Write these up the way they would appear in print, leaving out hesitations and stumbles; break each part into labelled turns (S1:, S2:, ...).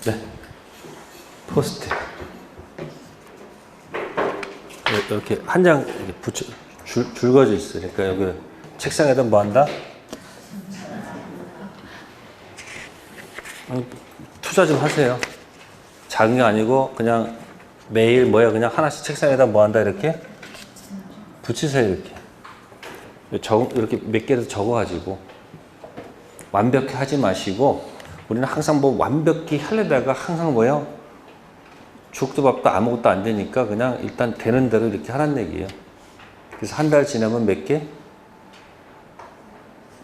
S1: 네. 포스트. 이렇게 한 장 이렇게 붙여 줄거져 있어요. 그러니까 여기 책상에다 뭐 한다? 투자 좀 하세요. 작은 게 아니고 그냥 매일 뭐야 그냥 하나씩 책상에다 뭐 한다 이렇게 붙이세요. 이렇게 몇 개를 적어가지고 완벽히 하지 마시고 우리는 항상 뭐 완벽히 하려다가 항상 뭐요 죽도 밥도 아무것도 안 되니까 그냥 일단 되는 대로 이렇게 하라는 얘기예요. 그래서 한 달 지나면 몇 개?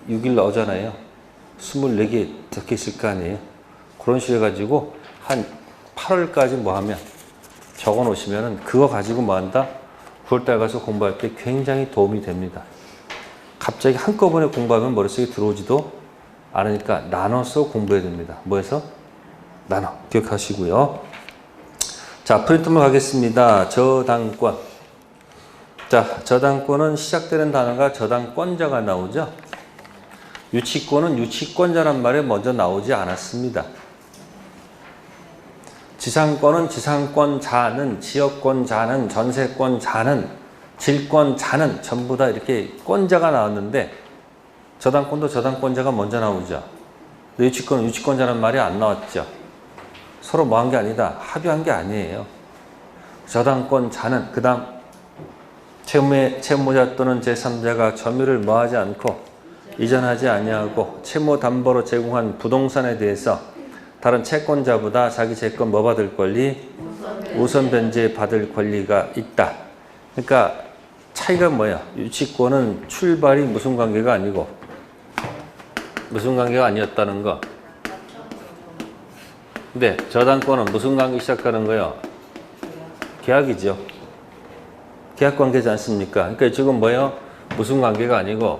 S1: 6일 나오잖아요. 24개 적혀 있을 거 아니에요. 그런 식으로 해가지고 한 8월까지 뭐 하면 적어 놓으시면은 그거 가지고 뭐 한다? 9월달 가서 공부할 때 굉장히 도움이 됩니다. 갑자기 한꺼번에 공부하면 머릿속에 들어오지도 않으니까 나눠서 공부해야 됩니다. 뭐해서? 나눠. 기억하시고요. 자, 프린트물 가겠습니다. 저당권. 자, 저당권은 시작되는 단어가 저당권자가 나오죠. 유치권은 유치권자란 말이 먼저 나오지 않았습니다. 지상권은 지상권자는, 지역권자는, 전세권자는, 질권자는 전부 다 이렇게 권자가 나왔는데 저당권도 저당권자가 먼저 나오죠. 유치권은 유치권자란 말이 안 나왔죠. 서로 뭐 한 게 아니다. 합의한 게 아니에요. 저당권자는 그 다음 채무자 또는 제3자가 점유를 뭐하지 않고 이전하지 아니하고 채무담보로 제공한 부동산에 대해서 다른 채권자보다 자기 채권 뭐 받을 권리? 우선 변제 받을 권리가 있다. 그러니까 차이가 뭐야? 유치권은 출발이 무슨 관계가 아니고 무슨 관계가 아니었다는 거. 근데 저당권은 무슨 관계 시작하는 거예요? 계약이죠. 계약 관계지 않습니까? 그러니까 지금 뭐예요? 무슨 관계가 아니고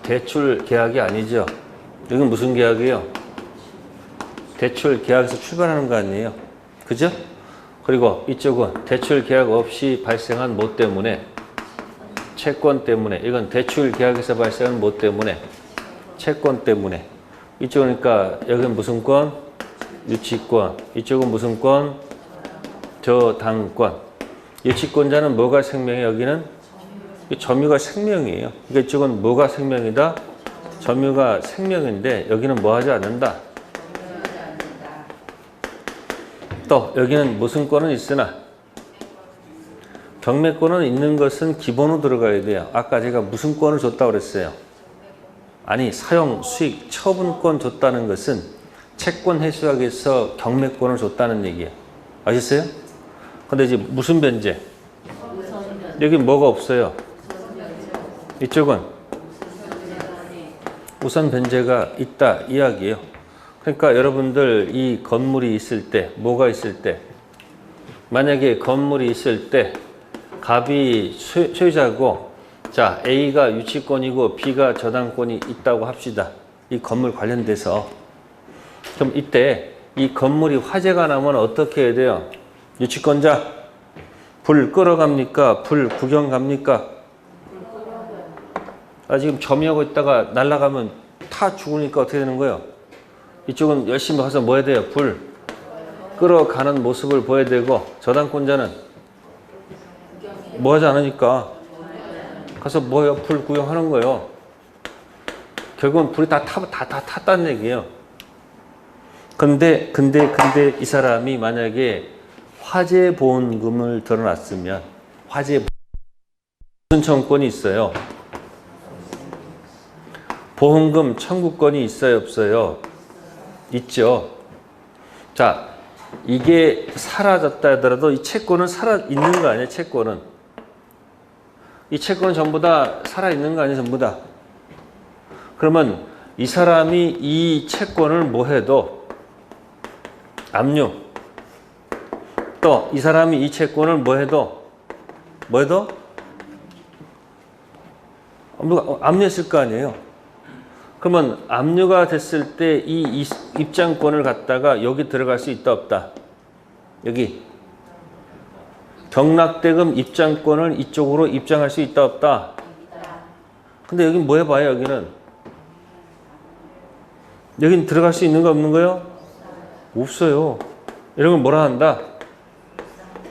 S1: 대출 계약이 아니죠. 여기는 무슨 계약이에요? 대출 계약에서 출발하는 거 아니에요? 그죠? 그리고 이쪽은 대출 계약 없이 발생한 뭐 때문에? 채권 때문에. 이건 대출 계약에서 발생한 뭐 때문에? 채권 때문에. 이쪽은 그러니까 여기는 무슨 권? 유치권. 이쪽은 무슨 권? 저당권. 유치권자는 뭐가 생명이에요? 여기는? 점유가 생명이에요. 그러니까 이쪽은 뭐가 생명이다? 점유가 생명인데 여기는 뭐 하지 않는다? 또 여기는 무슨 권은 있으나 경매권은 있는 것은 기본으로 들어가야 돼요. 아까 제가 무슨 권을 줬다고 그랬어요? 아니 사용, 수익, 처분권 줬다는 것은 채권 해수약에서 경매권을 줬다는 얘기예요. 아셨어요? 근데 이제 무슨 변제? 여기 뭐가 없어요? 이쪽은 우선 변제가 있다 이야기예요. 그러니까 여러분들 이 건물이 있을 때 뭐가 있을 때 만약에 건물이 있을 때 갑이 소유자고 자 A가 유치권이고 B가 저당권이 있다고 합시다. 이 건물 관련돼서 그럼 이때 이 건물이 화재가 나면 어떻게 해야 돼요? 유치권자 불 끌어갑니까? 불 구경 갑니까? 지금 점유하고 있다가 날아가면 타 죽으니까 어떻게 되는 거예요? 이쪽은 열심히 가서 뭐 해야 돼요? 불 끌어가는 모습을 보여야 되고 저당권자는 뭐 하지 않으니까 가서 뭐예요? 불 구경하는 거예요. 결국은 불이 다 탔다는 얘기예요. 근데 이 사람이 만약에 화재 보험금을 들어놨으면 화재 무슨 청구권이 있어요? 보험금 청구권이 있어요, 없어요? 있죠. 자, 이게 사라졌다 하더라도 이 채권은 살아있는 거 아니에요, 채권은. 이 채권은 전부 다 살아있는 거 아니에요, 전부 다. 그러면 이 사람이 이 채권을 뭐 해도 압류. 또 이 사람이 이 채권을 뭐 해도 압류했을 거 아니에요. 그러면 압류가 됐을 때 이 입장권을 갖다가 여기 들어갈 수 있다 없다? 여기 경락대금 입장권을 이쪽으로 입장할 수 있다 없다? 근데 여긴 뭐 해봐요? 여기는 들어갈 수 있는 거 없는 거요? 없어요. 이런 걸 뭐라 한다?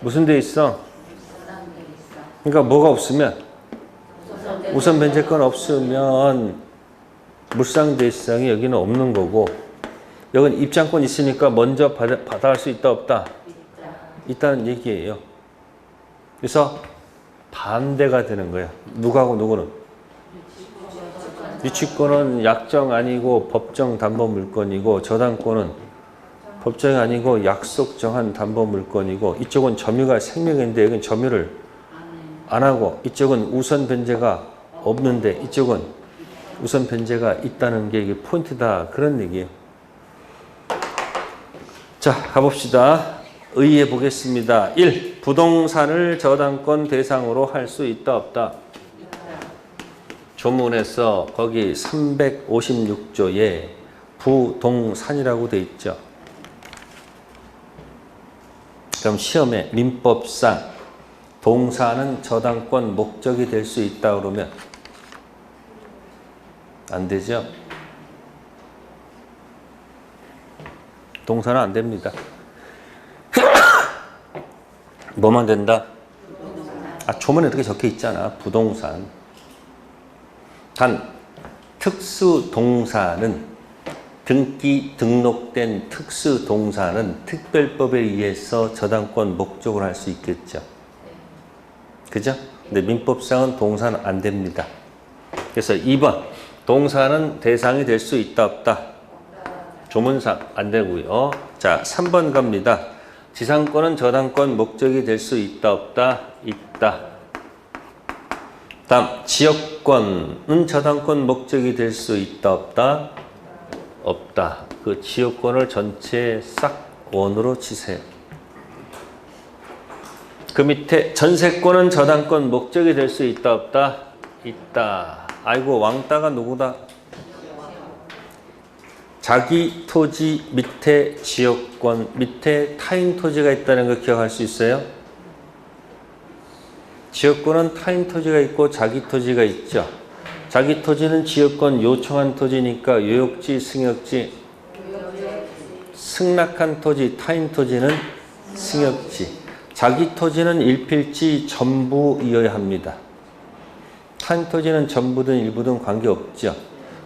S1: 무슨 돼 있어? 그러니까 뭐가 없으면? 우선 변제권 없으면 물상대상이 여기는 없는 거고, 여기는 입장권 있으니까 먼저 받아갈 수 있다 없다? 있다는 얘기예요. 그래서 반대가 되는 거예요. 누구하고 누구는? 유치권은 약정 아니고 법정 담보 물건이고, 저당권은 법정이 아니고 약속 정한 담보 물건이고, 이쪽은 점유가 생명인데 여기는 점유를 안 하고, 이쪽은 우선 변제가 없는데 이쪽은 우선 변제가 있다는 게 이게 포인트다, 그런 얘기예요. 자, 가봅시다. 의의해 보겠습니다. 1. 부동산을 저당권 대상으로 할 수 있다 없다? 조문에서 거기 356조에 부동산이라고 돼 있죠. 그럼 시험에 민법상 동사는 저당권 목적이 될 수 있다 그러면 안 되죠? 동사는 안 됩니다. 뭐만 된다? 조문에 어떻게 적혀 있잖아. 부동산. 단 특수동사는 등록된 특수동사는 특별법에 의해서 저당권 목적으로 할 수 있겠죠. 그죠? 근데 민법상은 동사는 안 됩니다. 그래서 2번 동사는 대상이 될 수 있다 없다? 조문상 안 되고요. 자, 3번 갑니다. 지상권은 저당권 목적이 될 수 있다 없다? 있다. 다음 지역권은 저당권 목적이 될 수 있다 없다? 없다. 그 지역권을 전체 싹 원으로 치세요. 그 밑에 전세권은 저당권 목적이 될 수 있다 없다? 있다. 아이고, 왕따가 누구다? 자기 토지 밑에 지역권 밑에 타인 토지가 있다는 거 기억할 수 있어요? 지역권은 타인 토지가 있고 자기 토지가 있죠. 자기 토지는 지역권 요청한 토지니까 요역지, 승역지, 승낙한 토지, 타인 토지는 승역지. 자기 토지는 일필지 전부이어야 합니다. 타인 토지는 전부든 일부든 관계없죠.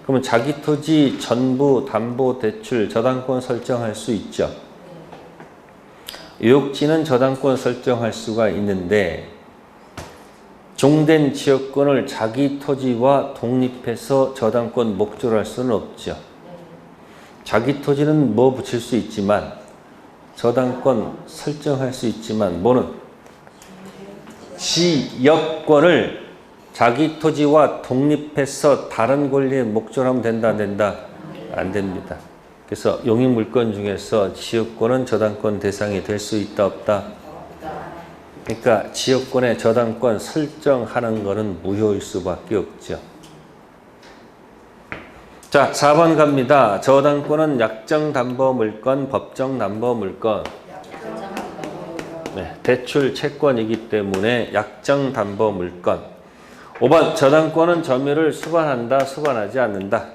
S1: 그러면 자기 토지 전부 담보 대출 저당권 설정할 수 있죠. 요역지는 저당권 설정할 수가 있는데 종된 지역권을 자기 토지와 독립해서 저당권 목적으로 할 수는 없죠. 자기 토지는 뭐 붙일 수 있지만 저당권 설정할 수 있지만 뭐는 지역권을 자기 토지와 독립해서 다른 권리의 목적으로 하면 된다 안 된다? 안 됩니다. 그래서 용익물권 중에서 지역권은 저당권 대상이 될 수 있다 없다? 그러니까 지역권의 저당권 설정하는 것은 무효일 수밖에 없죠. 자, 4번 갑니다. 저당권은 약정담보물건, 법정담보물건. 네, 대출 채권이기 때문에 약정담보물건. 5번 저당권은 점유를 수반한다, 수반하지 않는다?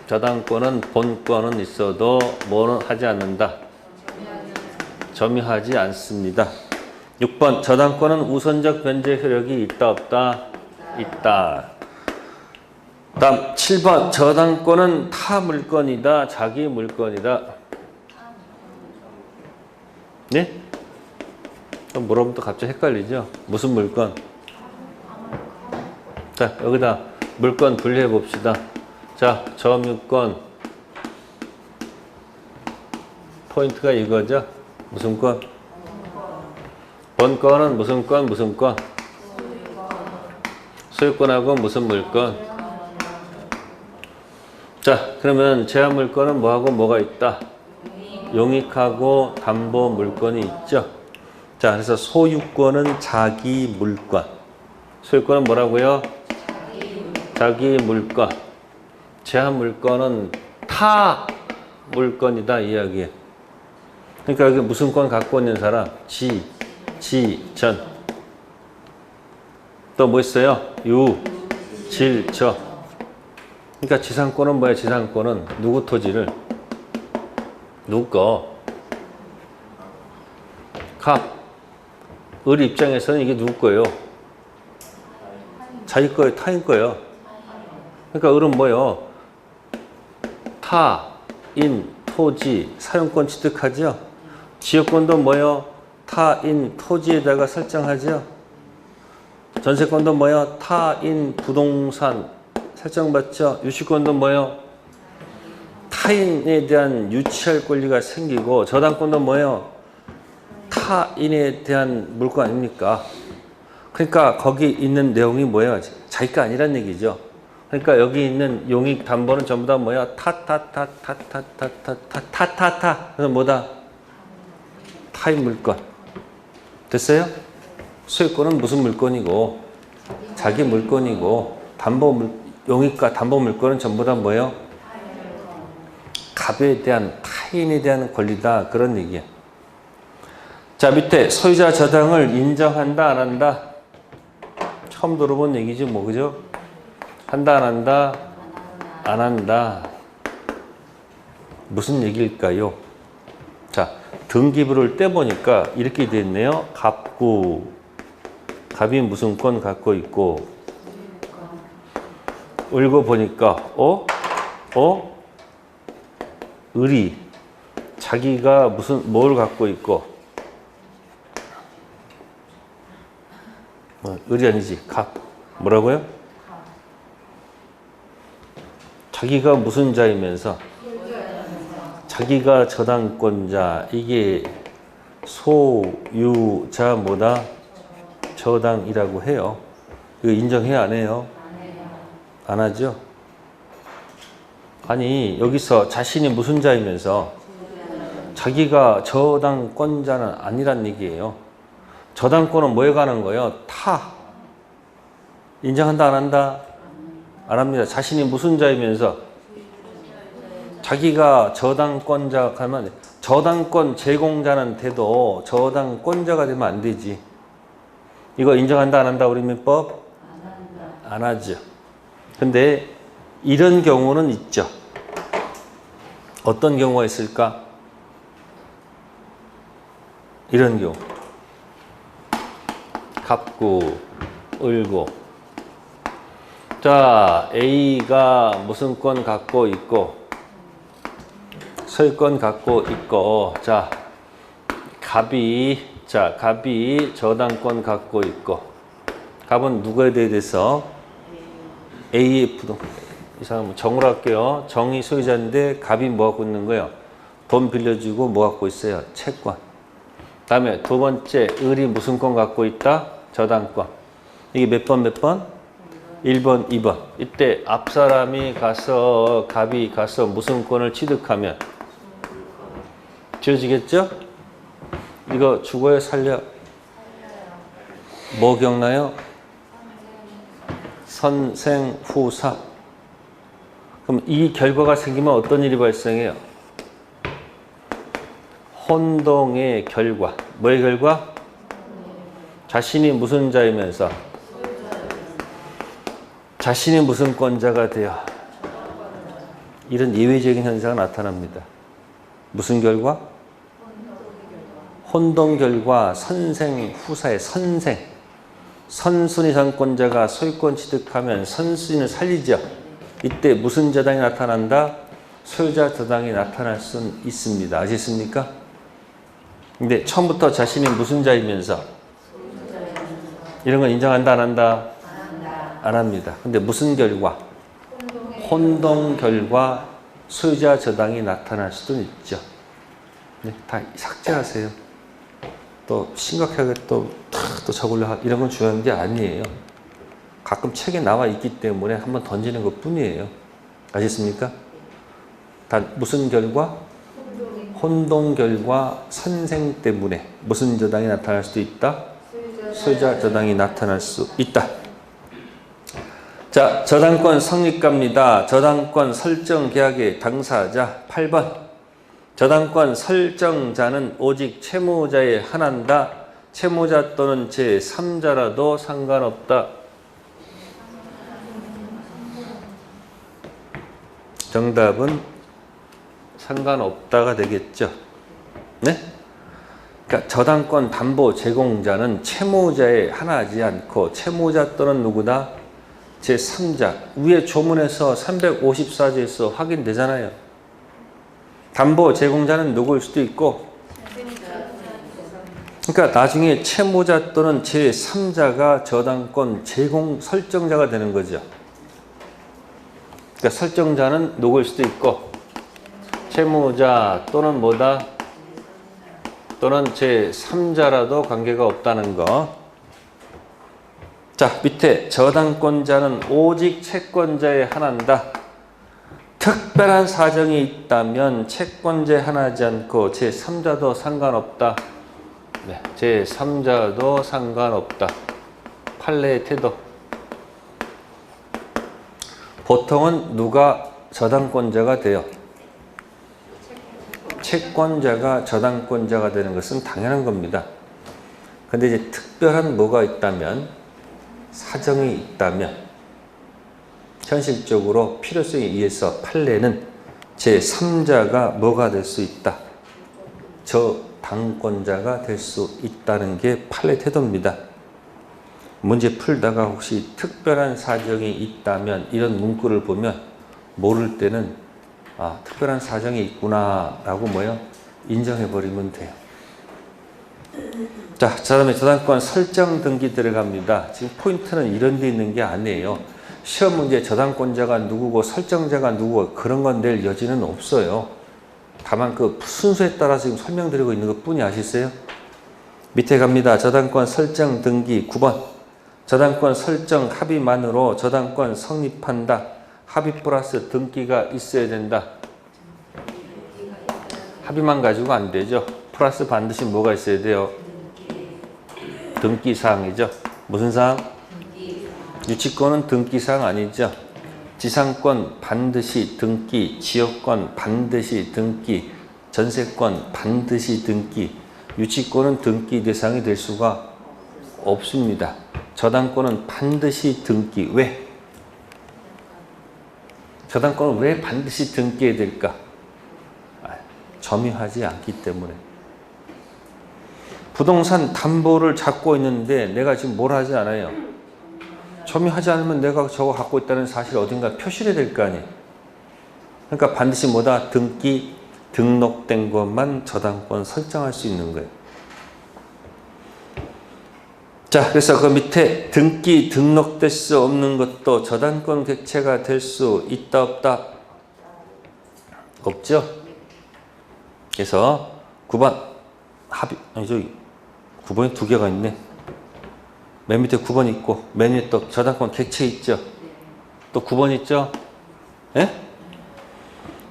S1: 저당권은 본권은 있어도 뭐는 하지 않는다? 점유하지 않습니다. 6번 저당권은 우선적 변제 효력이 있다 없다? 있다. 다음 7번 저당권은 타 물건이다, 자기 물건이다? 네? 물어보면 또 갑자기 헷갈리죠? 무슨 물건? 자, 여기다 물건 분리해 봅시다. 자, 점유권 포인트가 이거죠? 무슨 권? 본권은 무슨 권? 무슨 권? 소유권하고 무슨 물건? 자, 그러면 제한 물건은 뭐하고 뭐가 있다? 용익하고 담보 물건이 있죠? 자, 그래서 소유권은 자기 물건. 소유권은 뭐라고요? 자기 물건. 제한 물건은 타 물건이다 이야기에. 그러니까 여기 무슨 권 갖고 있는 사람? 지, 전. 또 뭐 있어요? 유, 질, 저. 그러니까 지상권은 뭐야? 지상권은 누구 토지를? 누구 거? 갑. 을 입장에서는 이게 누구 거예요? 자기 거예요? 타인 거예요? 그러니까 을은 뭐예요? 타, 인, 토지, 사용권 취득하죠? 지역권도 뭐예요? 타, 인, 토지에다가 설정하죠? 전세권도 뭐예요? 타, 인, 부동산 설정받죠? 유치권도 뭐예요? 타인에 대한 유치할 권리가 생기고 저당권도 뭐예요? 타인에 대한 물권 아닙니까? 그러니까 거기 있는 내용이 뭐예요? 자기가 아니란 얘기죠. 그러니까 여기 있는 용익 담보는 전부 다 뭐야? 타타타타타타타타타타. 그래서 뭐다? 타인 물권. 됐어요? 소유권은 무슨 물권이고? 자기 물권이고, 용익과 담보 물권은 전부 다 뭐예요? 갑에 대한, 타인에 대한 권리다. 그런 얘기야. 자, 밑에 소유자 저당을 인정한다, 안 한다? 처음 들어본 얘기지, 뭐, 그죠? 한다, 안 한다? 안 한다. 무슨 얘기일까요? 자, 등기부를 떼보니까 이렇게 돼 있네요. 갑구. 갑이 무슨 권 갖고 있고, 울고 보니까, 을이 자기가 뭘 갖고 있고, 을이 아니지, 갑. 뭐라고요? 자기가 무슨 자이면서 자기가 저당권자, 이게 소유자 뭐다? 저당이라고 해요. 이거 인정해야 안 해요? 안 하죠? 아니, 여기서 자신이 무슨 자이면서 자기가 저당권자는 아니란 얘기예요. 저당권은 뭐에 관한 거예요? 타. 인정한다, 안 한다? 안 합니다. 자신이 무슨 자이면서 자기가 저당권자 하면 저당권 제공자는 돼도 저당권자가 되면 안 되지. 이거 인정한다, 안 한다? 우리 민법? 안 하죠. 근데 이런 경우는 있죠. 어떤 경우가 있을까? 이런 경우. 갑구, 을구. 자, A가 무슨 권 갖고 있고, 소유권 갖고 있고, 자, 갑이 저당권 갖고 있고, 갑은 누구에 대해서? A의 부동. 이 사람은 정으로 할게요. 정이 소유자인데 갑이 뭐 갖고 있는 거예요? 돈 빌려주고 뭐 갖고 있어요? 채권. 다음에 두 번째, 을이 무슨 권 갖고 있다? 저당권. 이게 몇 번? 1번, 2번. 이때 앞 사람이 가서, 갑이 가서 무슨 권을 취득하면 지워지겠죠? 이거 죽어요, 살려? 뭐 기억나요? 선생후사. 그럼 이 결과가 생기면 어떤 일이 발생해요? 혼동의 결과. 뭐의 결과? 자신이 무슨 자이면서 자신이 무슨 권자가 되어 이런 예외적인 현상이 나타납니다. 무슨 결과? 혼동 결과. 선생후사의 선생. 선순위상권자가 소유권 취득하면 선순위를 살리죠. 이때 무슨 저당이 나타난다? 소유자 저당이 나타날 수 있습니다. 아시겠습니까? 근데 처음부터 자신이 무슨 자이면서 이런 건 인정한다, 안 한다? 안 합니다. 근데 무슨 결과? 혼동 결과 소유자 저당이 나타날 수도 있죠. 네, 다 삭제하세요. 또 심각하게 또 적으려 이런 건 중요한 게 아니에요. 가끔 책에 나와 있기 때문에 한번 던지는 것 뿐이에요. 아셨습니까? 단 무슨 결과? 혼동 결과 선생 때문에 무슨 저당이 나타날 수도 있다? 소유자 저당이 나타날 수 있다. 자, 저당권 성립가입니다. 저당권 설정 계약의 당사자 8번. 저당권 설정자는 오직 채무자에 한한다. 채무자 또는 제3자라도 상관없다. 정답은 상관없다가 되겠죠. 네? 그러니까 저당권 담보 제공자는 채무자에 하나지 않고 채무자 또는 누구다? 제3자. 위에 조문에서 354조에서 확인되잖아요. 담보 제공자는 누구일 수도 있고, 그러니까 나중에 채무자 또는 제3자가 저당권 제공 설정자가 되는 거죠. 그러니까 설정자는 누구일 수도 있고, 채무자 또는 뭐다? 또는 제3자라도 관계가 없다는 거. 자, 밑에 저당권자는 오직 채권자에 한한다. 특별한 사정이 있다면 채권자에 한하지 않고 제3자도 상관없다. 네, 제3자도 상관없다. 판례의 태도. 보통은 누가 저당권자가 돼요? 채권자가 저당권자가 되는 것은 당연한 겁니다. 근데 이제 특별한 뭐가 있다면, 사정이 있다면, 현실적으로 필요성에 의해서 판례는 제3자가 뭐가 될 수 있다? 저당권자가 될 수 있다는 게 판례 태도입니다. 문제 풀다가 혹시 특별한 사정이 있다면 이런 문구를 보면 모를 때는 아, 특별한 사정이 있구나 라고 뭐요? 인정해버리면 돼요. 자, 그 다음에 저당권 설정 등기 들어갑니다. 지금 포인트는 이런 데 있는 게 아니에요. 시험 문제 저당권자가 누구고 설정자가 누구고 그런 건 낼 여지는 없어요. 다만 그 순서에 따라 지금 설명드리고 있는 것 뿐이 아시세요? 밑에 갑니다. 저당권 설정 등기 9번. 저당권 설정 합의만으로 저당권 성립한다. 합의 플러스 등기가 있어야 된다. 합의만 가지고 안 되죠. 플러스 반드시 뭐가 있어야 돼요? 등기사항이죠. 무슨 사항? 유치권은 등기사항 아니죠. 지상권 반드시 등기, 지역권 반드시 등기, 전세권 반드시 등기, 유치권은 등기 대상이 될 수가 없습니다. 저당권은 반드시 등기. 왜? 저당권은 왜 반드시 등기해야 될까? 점유하지 않기 때문에. 부동산 담보를 잡고 있는데 내가 지금 뭘 하지 않아요? 점유하지 않으면 내가 저거 갖고 있다는 사실을 어딘가 표시해야 될 거 아니에요. 그러니까 반드시 뭐다? 등기, 등록된 것만 저당권 설정할 수 있는 거예요. 자, 그래서 그 밑에 등기, 등록될 수 없는 것도 저당권 객체가 될 수 있다, 없다? 없죠? 그래서 9번 합의, 아니 저기 9번이 두 개가 있네. 맨 밑에 9번 있고 맨 위에 또 저당권 객체 있죠. 또 9번 있죠. 예?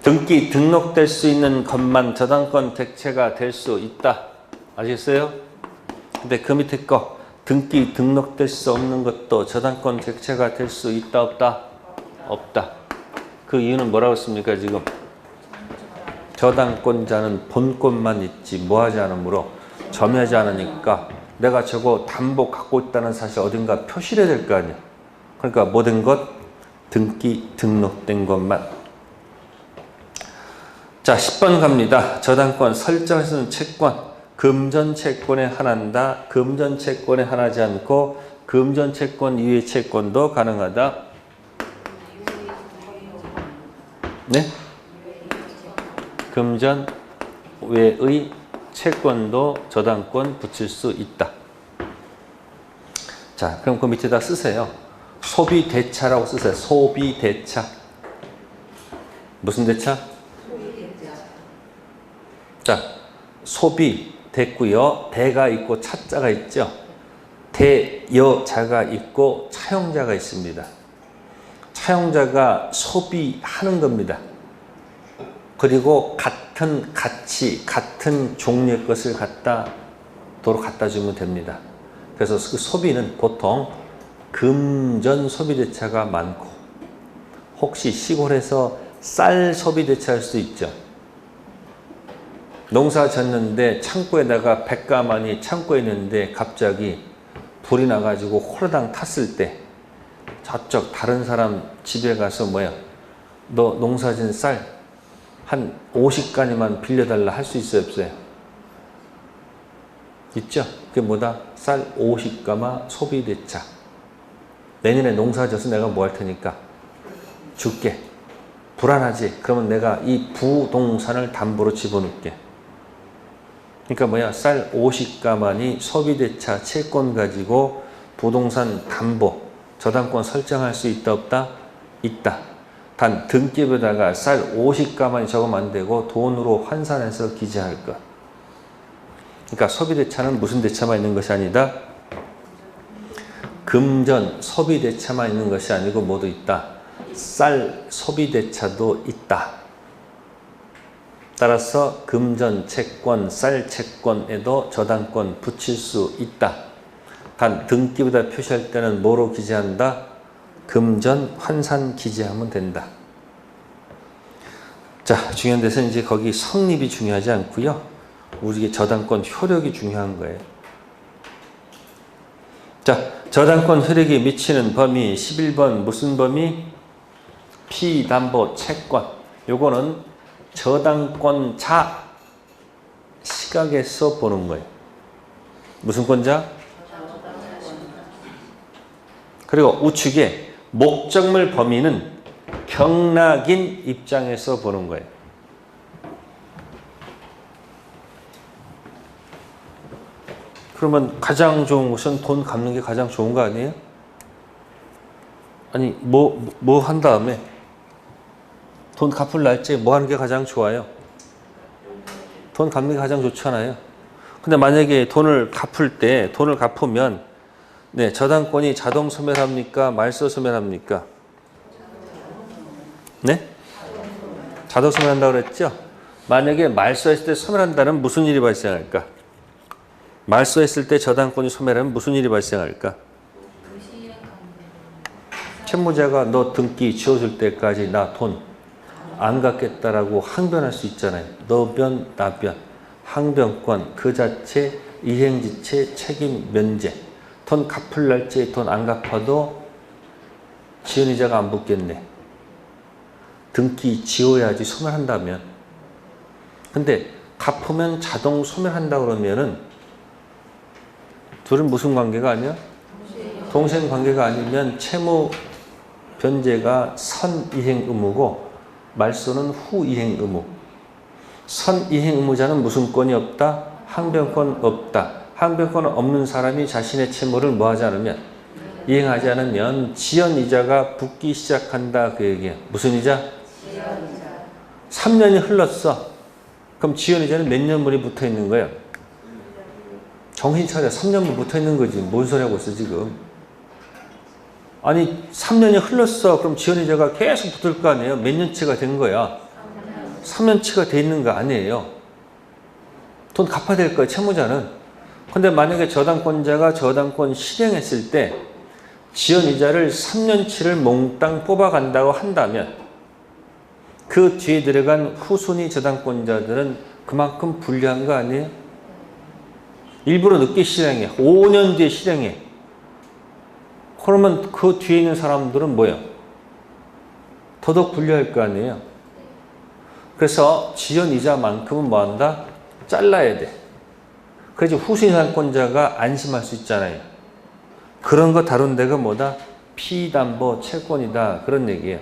S1: 등기 등록될 수 있는 것만 저당권 객체가 될 수 있다. 아시겠어요? 근데 그 밑에 거 등기 등록될 수 없는 것도 저당권 객체가 될 수 있다, 없다? 없다. 그 이유는 뭐라고 했습니까 지금? 저당권자는 본권만 있지 뭐하지 않으므로 점유하지 않으니까 내가 저거 담보 갖고 있다는 사실 어딘가 표시를 해야 될 거 아니야. 그러니까 모든 것 등기 등록된 것만. 자, 10번 갑니다. 저당권 설정에서는 채권 금전 채권에 한한다. 금전 채권에 한하지 않고 금전 채권 이외의 채권도 가능하다. 네? 금전 외의 채권도 저당권 붙일 수 있다. 자, 그럼 그 밑에다 쓰세요. 소비대차라고 쓰세요. 소비대차. 무슨 대차? 자, 소비 됐고요. 대가 있고 차자가 있죠. 대여자가 있고 차용자가 있습니다. 차용자가 소비하는 겁니다. 그리고 같은 가치, 같은 종류의 것을 갖다 주면 됩니다. 그래서 그 소비는 보통 금전 소비대차가 많고 혹시 시골에서 쌀 소비대차 할 수도 있죠. 농사 졌는데 창고에다가 백가만이 창고에 있는데 갑자기 불이 나가지고 호르당 탔을 때 저쪽 다른 사람 집에 가서 뭐야? 너 농사 진 쌀 한 50가니만 빌려달라 할 수 있어요, 없어요? 있죠? 그게 뭐다? 쌀 50가마 소비대차. 내년에 농사 져서 내가 뭐 할 테니까 줄게. 불안하지? 그러면 내가 이 부동산을 담보로 집어넣을게. 그러니까 뭐야? 쌀 50가만이 소비대차 채권 가지고 부동산 담보, 저당권 설정할 수 있다, 없다? 있다. 단 등기부에다가 쌀 50가만이 적으면 안 되고 돈으로 환산해서 기재할 것. 그러니까 소비대차는 무슨 대차만 있는 것이 아니다. 금전 소비대차만 있는 것이 아니고 모두 있다. 쌀 소비대차도 있다. 따라서 금전 채권, 쌀 채권에도 저당권 붙일 수 있다. 단 등기부에다 표시할 때는 뭐로 기재한다? 금전 환산 기재하면 된다. 자, 중요한 데서는 이제 거기 성립이 중요하지 않고요. 우리의 저당권 효력이 중요한 거예요. 자, 저당권 효력이 미치는 범위 11번 무슨 범위? 피담보 채권. 요거는 저당권자 시각에서 보는 거예요. 무슨 권자? 그리고 우측에 목적물 범위는 경락인 입장에서 보는 거예요. 그러면 가장 좋은 것은 돈 갚는 게 가장 좋은 거 아니에요? 아니 뭐 한 다음에 돈 갚을 날짜에 뭐 하는 게 가장 좋아요? 돈 갚는 게 가장 좋잖아요. 근데 만약에 돈을 갚으면 네, 저당권이 자동 소멸합니까? 말소 소멸합니까? 네? 자동 소멸한다고 그랬죠? 만약에 말소했을 때 소멸한다면 무슨 일이 발생할까? 말소했을 때 저당권이 소멸하면 무슨 일이 발생할까? 채무자가 너 등기 지워줄 때까지 나 돈 안 갚겠다라고 항변할 수 있잖아요. 너변, 나변, 항변권, 그 자체, 이행지체, 책임 면제. 돈 갚을 날짜에 돈 안 갚아도 지연이자가 안 붙겠네. 등기 지워야지 소멸한다면. 근데 갚으면 자동 소멸한다 그러면은 둘은 무슨 관계가 아니야? 동생 관계가 아니면 채무 변제가 선이행 의무고 말소는 후이행 의무. 선이행 의무자는 무슨 권이 없다? 항변권 없다. 항변권 없는 사람이 자신의 채무를 뭐 하지 않으면 이행하지 않으면 지연이자가 붙기 시작한다 그 얘기야. 무슨 이자? 지연이자. 3년이 흘렀어. 그럼 지연이자는 몇 년물이 붙어 있는 거야? 정신 차려. 3년물 붙어 있는 거지. 뭔 소리 하고 있어 지금. 아니 3년이 흘렀어. 그럼 지연이자가 계속 붙을 거 아니에요. 몇 년치가 된 거야? 3년치가 돼 있는 거 아니에요. 돈 갚아야 될 거야 채무자는. 근데 만약에 저당권자가 저당권 실행했을 때 지연이자를 3년치를 몽땅 뽑아간다고 한다면 그 뒤에 들어간 후순위 저당권자들은 그만큼 불리한 거 아니에요? 일부러 늦게 실행해. 5년 뒤에 실행해. 그러면 그 뒤에 있는 사람들은 뭐예요? 더더욱 불리할 거 아니에요? 그래서 지연이자만큼은 뭐 한다? 잘라야 돼. 그래야지 후순위 저당권자가 안심할 수 있잖아요. 그런 거 다룬 데가 뭐다? 피담보 채권이다. 그런 얘기예요.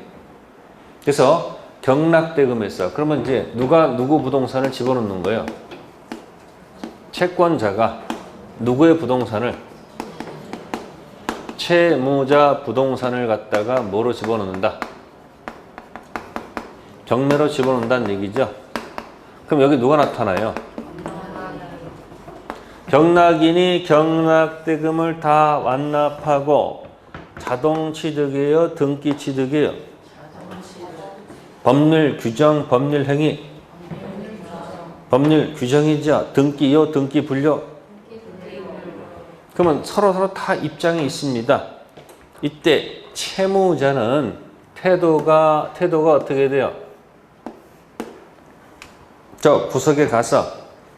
S1: 그래서 경락대금에서 그러면 이제 누구 부동산을 집어넣는 거예요? 채권자가 누구의 부동산을? 채무자 부동산을 갖다가 뭐로 집어넣는다? 경매로 집어넣는다는 얘기죠. 그럼 여기 누가 나타나요? 경락인이 경락대금을 다 완납하고 자동취득이에요? 등기취득이에요? 법률 규정, 법률 행위? 법률 규정이죠. 등기요? 등기 분류? 그러면 서로 다 입장이 있습니다. 이때 채무자는 태도가 어떻게 돼요? 저 구석에 가서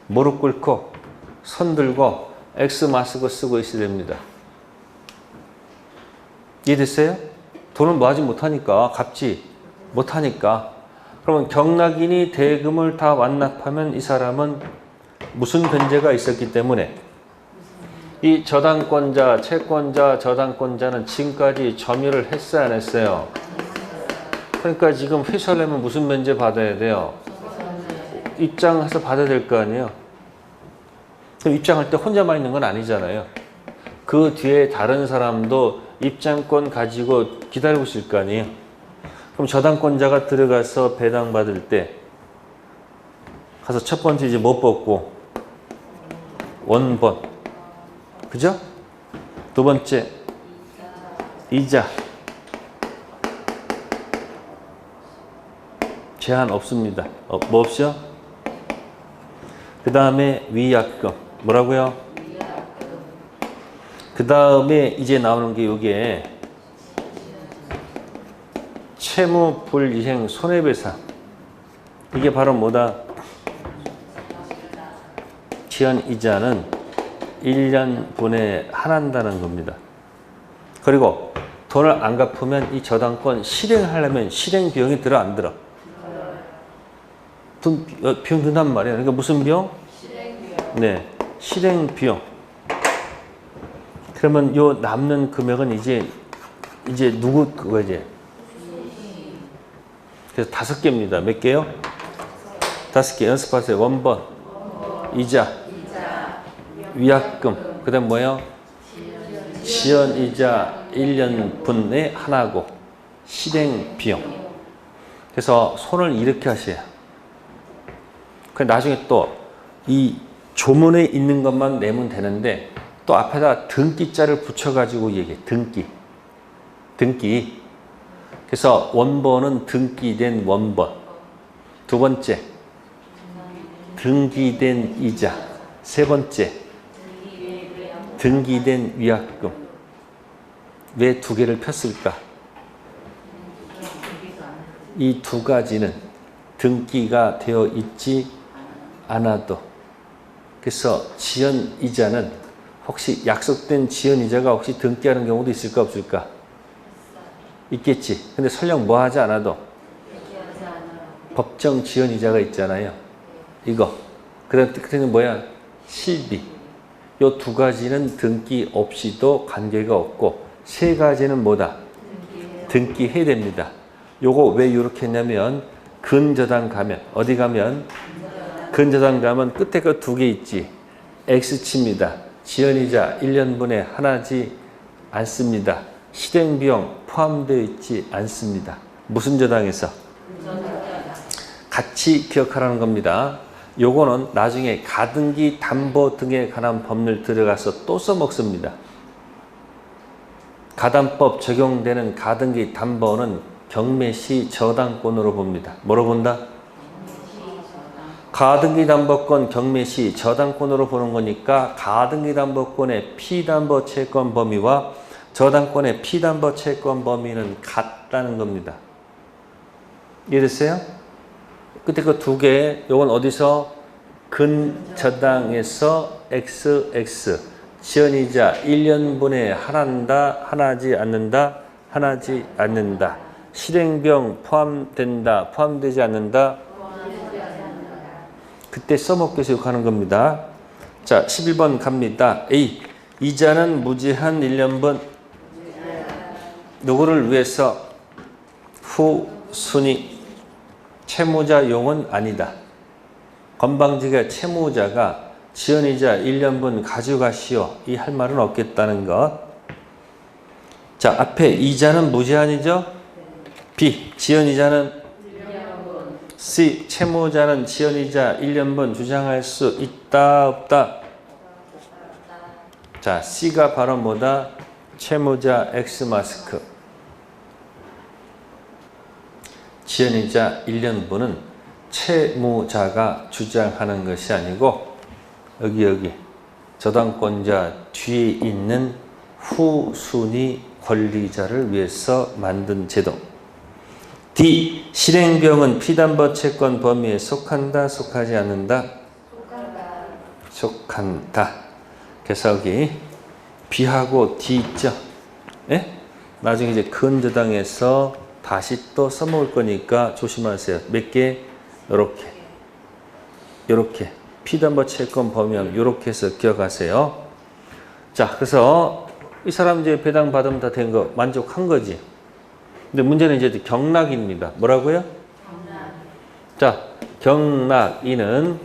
S1: 무릎 꿇고 손 들고 X 마스크 쓰고 있어야 됩니다. 이해됐어요? 돈을 뭐 하지 못하니까 갚지 못하니까 그러면 경락인이 대금을 다 완납하면 이 사람은 무슨 변제가 있었기 때문에 이 저당권자, 채권자, 저당권자는 지금까지 점유를 했어요, 안 했어요? 그러니까 지금 회수하려면 무슨 면제 받아야 돼요? 입장해서 받아야 될 거 아니에요? 그럼 입장할 때 혼자만 있는 건 아니잖아요. 그 뒤에 다른 사람도 입장권 가지고 기다리고 있을 거 아니에요? 그럼 저당권자가 들어가서 배당받을 때 가서 첫 번째 이제 못 뽑고 원본, 그죠? 두 번째 이자 제한 없습니다. 뭐 없죠? 그 다음에 위약금 뭐라고요? 그 다음에 이제 나오는 게 이게 채무 불이행 손해배상. 이게 바로 뭐다? 지연이자는 1년분에 한한다는 겁니다. 그리고 돈을 안 갚으면 이 저당권 실행하려면 실행 비용이 들어 안 들어? 비용 든단 말이에요. 그러니까 무슨 비용? 실행 비용. 네, 실행 비용. 그러면 요 남는 금액은 이제 누구 그거 이제? 그래서 5개입니다. 몇 개요? 5개 연습하세요. 원본, 이자, 위약금, 그 다음 뭐예요? 지연이자 1년분의 하나고 실행 비용. 그래서 손을 이렇게 하셔요. 그 나중에 또 이 조문에 있는 것만 내면 되는데 또 앞에다 등기자를 붙여가지고 얘기해. 등기. 그래서 원본은 등기된 원본. 두 번째, 등기된 이자. 세 번째, 등기된 위약금. 왜 2개를 폈을까? 이 2가지는 등기가 되어 있지 않아도, 그래서 지연이자는 혹시 약속된 지연이자가 혹시 등기하는 경우도 있을까 없을까? 있겠지. 근데 설령 뭐 하지 않아도 법정 지연이자가 있잖아요. 이거. 그때는 뭐야? 실비. 요 2가지는 등기 없이도 관계가 없고 3가지는 뭐다? 등기해야 됩니다. 요거 왜 이렇게 했냐면 근저당 가면 어디 가면 근저당 가면 끝에 거 2개 있지. X치입니다. 지연이자 1년분에 하나지 않습니다. 실행비용 포함되어 있지 않습니다. 무슨 저당에서? 같이 기억하라는 겁니다. 요거는 나중에 가등기 담보 등에 관한 법률 들어가서 또 써먹습니다. 가담법 적용되는 가등기 담보는 경매시 저당권으로 봅니다. 뭐로 본다? 가등기 담보권 경매시 저당권으로 보는 거니까 가등기 담보권의 피담보 채권 범위와 저당권의 피담보 채권 범위는 같다는 겁니다. 이해됐어요? 끝에 그 2개, 요건 어디서? 근저당에서 XX, 지연이자 1년분에 하나지 않는다. 실행비용 포함된다, 포함되지 않는다. 그때 써먹기 위해서 욕하는 겁니다. 자, 11번 갑니다. A. 이자는 무제한 1년분. 누구를 위해서? 후순위. 채무자용은 아니다. 건방지게 채무자가 지연이자 1년분 가져가시오. 이 할 말은 없겠다는 것. 자, 앞에 이자는 무제한이죠? B. 지연이자는 C. 채무자는 지연이자 1년분 주장할 수 있다 없다? 자, C가 바로 뭐다? 채무자 X마스크. 지연이자 1년분은 채무자가 주장하는 것이 아니고 여기 저당권자 뒤에 있는 후순위 권리자를 위해서 만든 제도. D. 실행비용은 피담보 채권 범위에 속한다, 속하지 않는다? 속한다. 그래서 여기 B하고 D 있죠? 예? 나중에 이제 근저당에서 다시 또 써먹을 거니까 조심하세요. 몇 개? 요렇게. 요렇게. 피드한번 채권 범위하면 요렇게 해서 기억하세요. 자, 그래서 이 사람 이제 배당 받으면 다 된 거 만족한 거지. 근데 문제는 이제 경락입니다. 뭐라고요? 자, 경락이는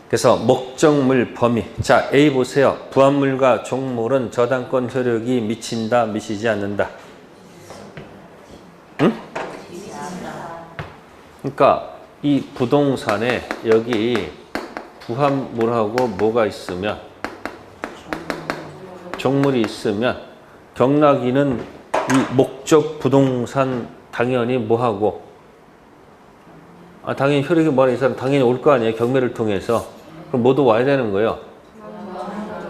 S1: 그래서 목적물 범위. 자, A 보세요. 부합물과 종물은 저당권 효력이 미친다, 미치지 않는다. 응? 그러니까 이 부동산에 여기 부합물하고 뭐가 있으면 종물이 있으면 경락이는 이 목적 부동산 당연히 뭐하고 당연히 효력이 뭐하는 이 사람 당연히 올 거 아니에요. 경매를 통해서. 그럼 모두 와야 되는 거예요.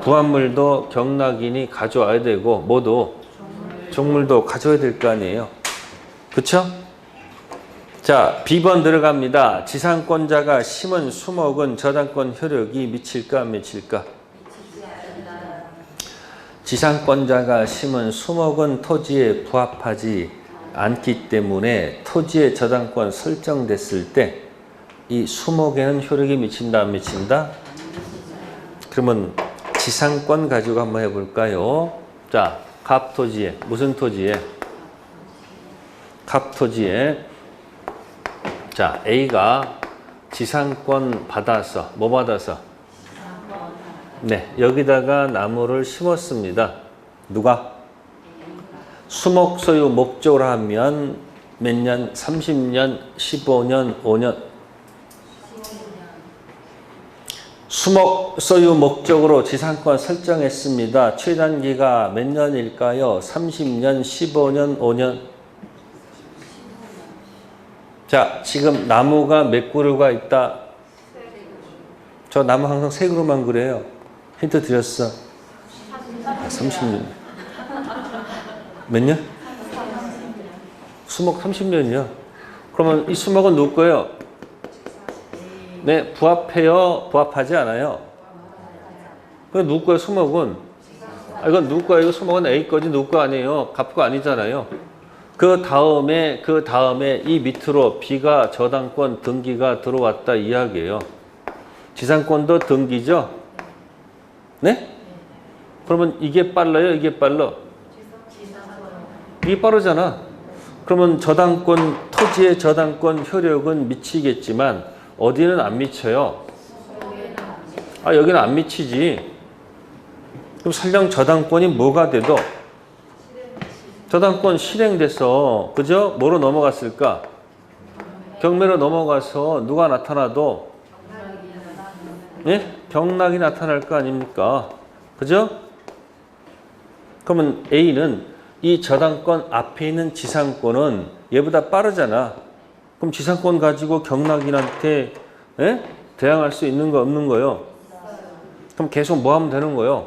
S1: 부합물도 경락인이 가져와야 되고 모두 종물도 가져와야 될 거 아니에요. 그쵸? 자, B번 들어갑니다. 지상권자가 심은 수목은 저당권 효력이 미칠까 안 미칠까? 지상권자가 심은 수목은 토지에 부합하지 않기 때문에 토지의 저당권 설정됐을 때 이 수목에는 효력이 미친다 안 미친다? 그러면 지상권 가지고 한번 해볼까요? 자, 갑토지에 무슨 토지에? 갑토지에 자, A가 지상권 받아서 뭐 받아서? 네, 여기다가 나무를 심었습니다. 누가? 수목 소유 목적으로 하면 몇 년? 30년, 15년, 5년. 수목 소유 목적으로 지상권 설정했습니다. 최단기가 몇 년일까요? 30년, 15년, 5년. 자, 지금 나무가 몇 그루가 있다? 저 나무 항상 세 그루만 그래요. 힌트 드렸어. 30년. 몇 년? 수목 30년이요. 그러면 이 수목은 누구 거예요? 네, 부합해요? 부합하지 않아요? 그럼 누구 거예요, 수목은? 이건 누구 거예요? 이거 수목은 A 거지 누구 거 아니에요? 갑 거 아니잖아요. 그 다음에 이 밑으로 B가 저당권 등기가 들어왔다 이야기예요. 지상권도 등기죠? 네? 그러면 이게 빨라요? 이게 빨라? 이게 빠르잖아. 그러면 저당권, 토지의 저당권 효력은 미치겠지만 어디는 안 미쳐요? 여기는 안 미치지. 그럼 설령 저당권이 뭐가 돼도 저당권 실행돼서 그죠? 뭐로 넘어갔을까? 경매로 넘어가서 누가 나타나도 예? 경락이 나타날 거 아닙니까? 그죠? 그러면 A는 이 저당권 앞에 있는 지상권은 얘보다 빠르잖아. 그럼 지상권 가지고 경락인한테 예? 대항할 수 있는 거 없는 거요? 그럼 계속 뭐 하면 되는 거요?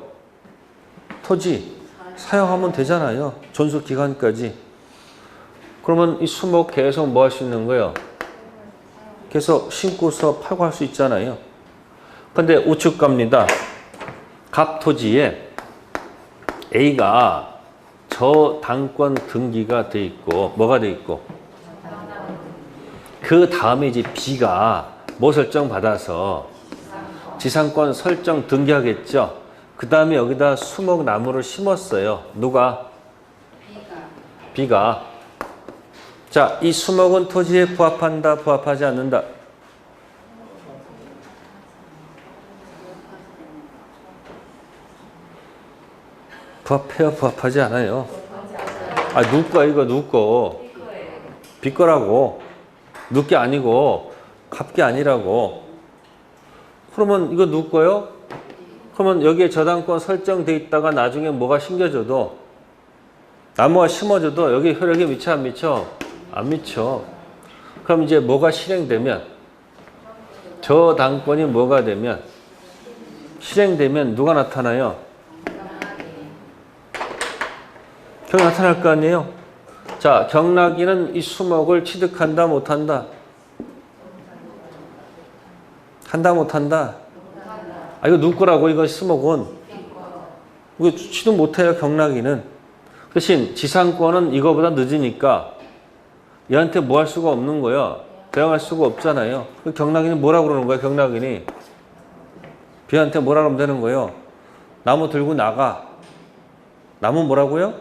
S1: 토지 사용하면 되잖아요. 존속 기간까지. 그러면 이 수목 계속 뭐 할 수 있는 거예요? 계속 심고서 팔고 할 수 있잖아요. 근데 우측 갑니다. 갑토지에 A가 저당권 등기가 돼 있고 뭐가 돼 있고 그 다음에 이제 B가 뭐 설정 받아서 지상권 설정 등기하겠죠. 그 다음에 여기다 수목 나무를 심었어요. 누가? B가. 자, 이 수목은 토지에 부합한다, 부합하지 않는다? 부합해요, 부합하지 않아요? 누구 거 이거 누구 거? B 거라고. 누구 게 아니고 갑 게 아니라고. 그러면 이거 누구 거요? 그러면 여기에 저당권 설정돼 있다가 나중에 뭐가 심겨져도 나무가 심어져도 여기 효력이 미쳐 안 미쳐? 안 미쳐. 그럼 이제 뭐가 실행되면 저당권이 뭐가 되면 실행되면 누가 나타나요? 경락이 나타날 거 아니에요? 자, 경락이는 이 수목을 취득한다 못한다? 한다 못한다? 이거 누구 거라고 이거 수목은? 이거 취득 못해요 경락이는. 대신 지상권은 이거보다 늦으니까 얘한테 뭐 할 수가 없는 거야. 대응할 수가 없잖아요. 그 경락인이 뭐라고 그러는 거야, 경락인이? B한테 뭐라 그러면 되는 거예요? 나무 들고 나가. 나무 뭐라고요?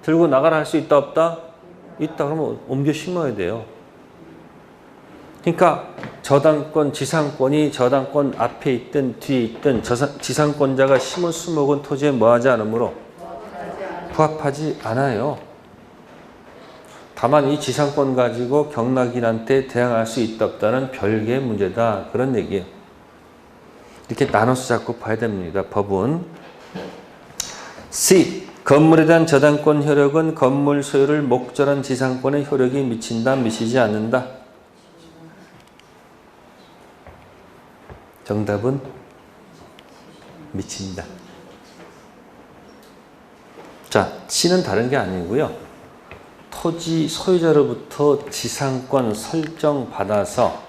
S1: 들고 나가라 할 수 있다, 없다? 있다. 그러면 옮겨 심어야 돼요. 그러니까 저당권, 지상권이 저당권 앞에 있든 뒤에 있든 지상권자가 심은 수목은 토지에 뭐하지 않으므로 부합하지 않아요. 다만 이 지상권 가지고 경락인한테 대항할 수 있다 없다는 별개의 문제다. 그런 얘기예요. 이렇게 나눠서 자꾸 봐야 됩니다. 법은. C. 건물에 대한 저당권 효력은 건물 소유를 목전한 지상권의 효력이 미친다, 미치지 않는다. 정답은 미친다. 자, C는 다른 게 아니고요. 토지 소유자로부터 지상권 설정 받아서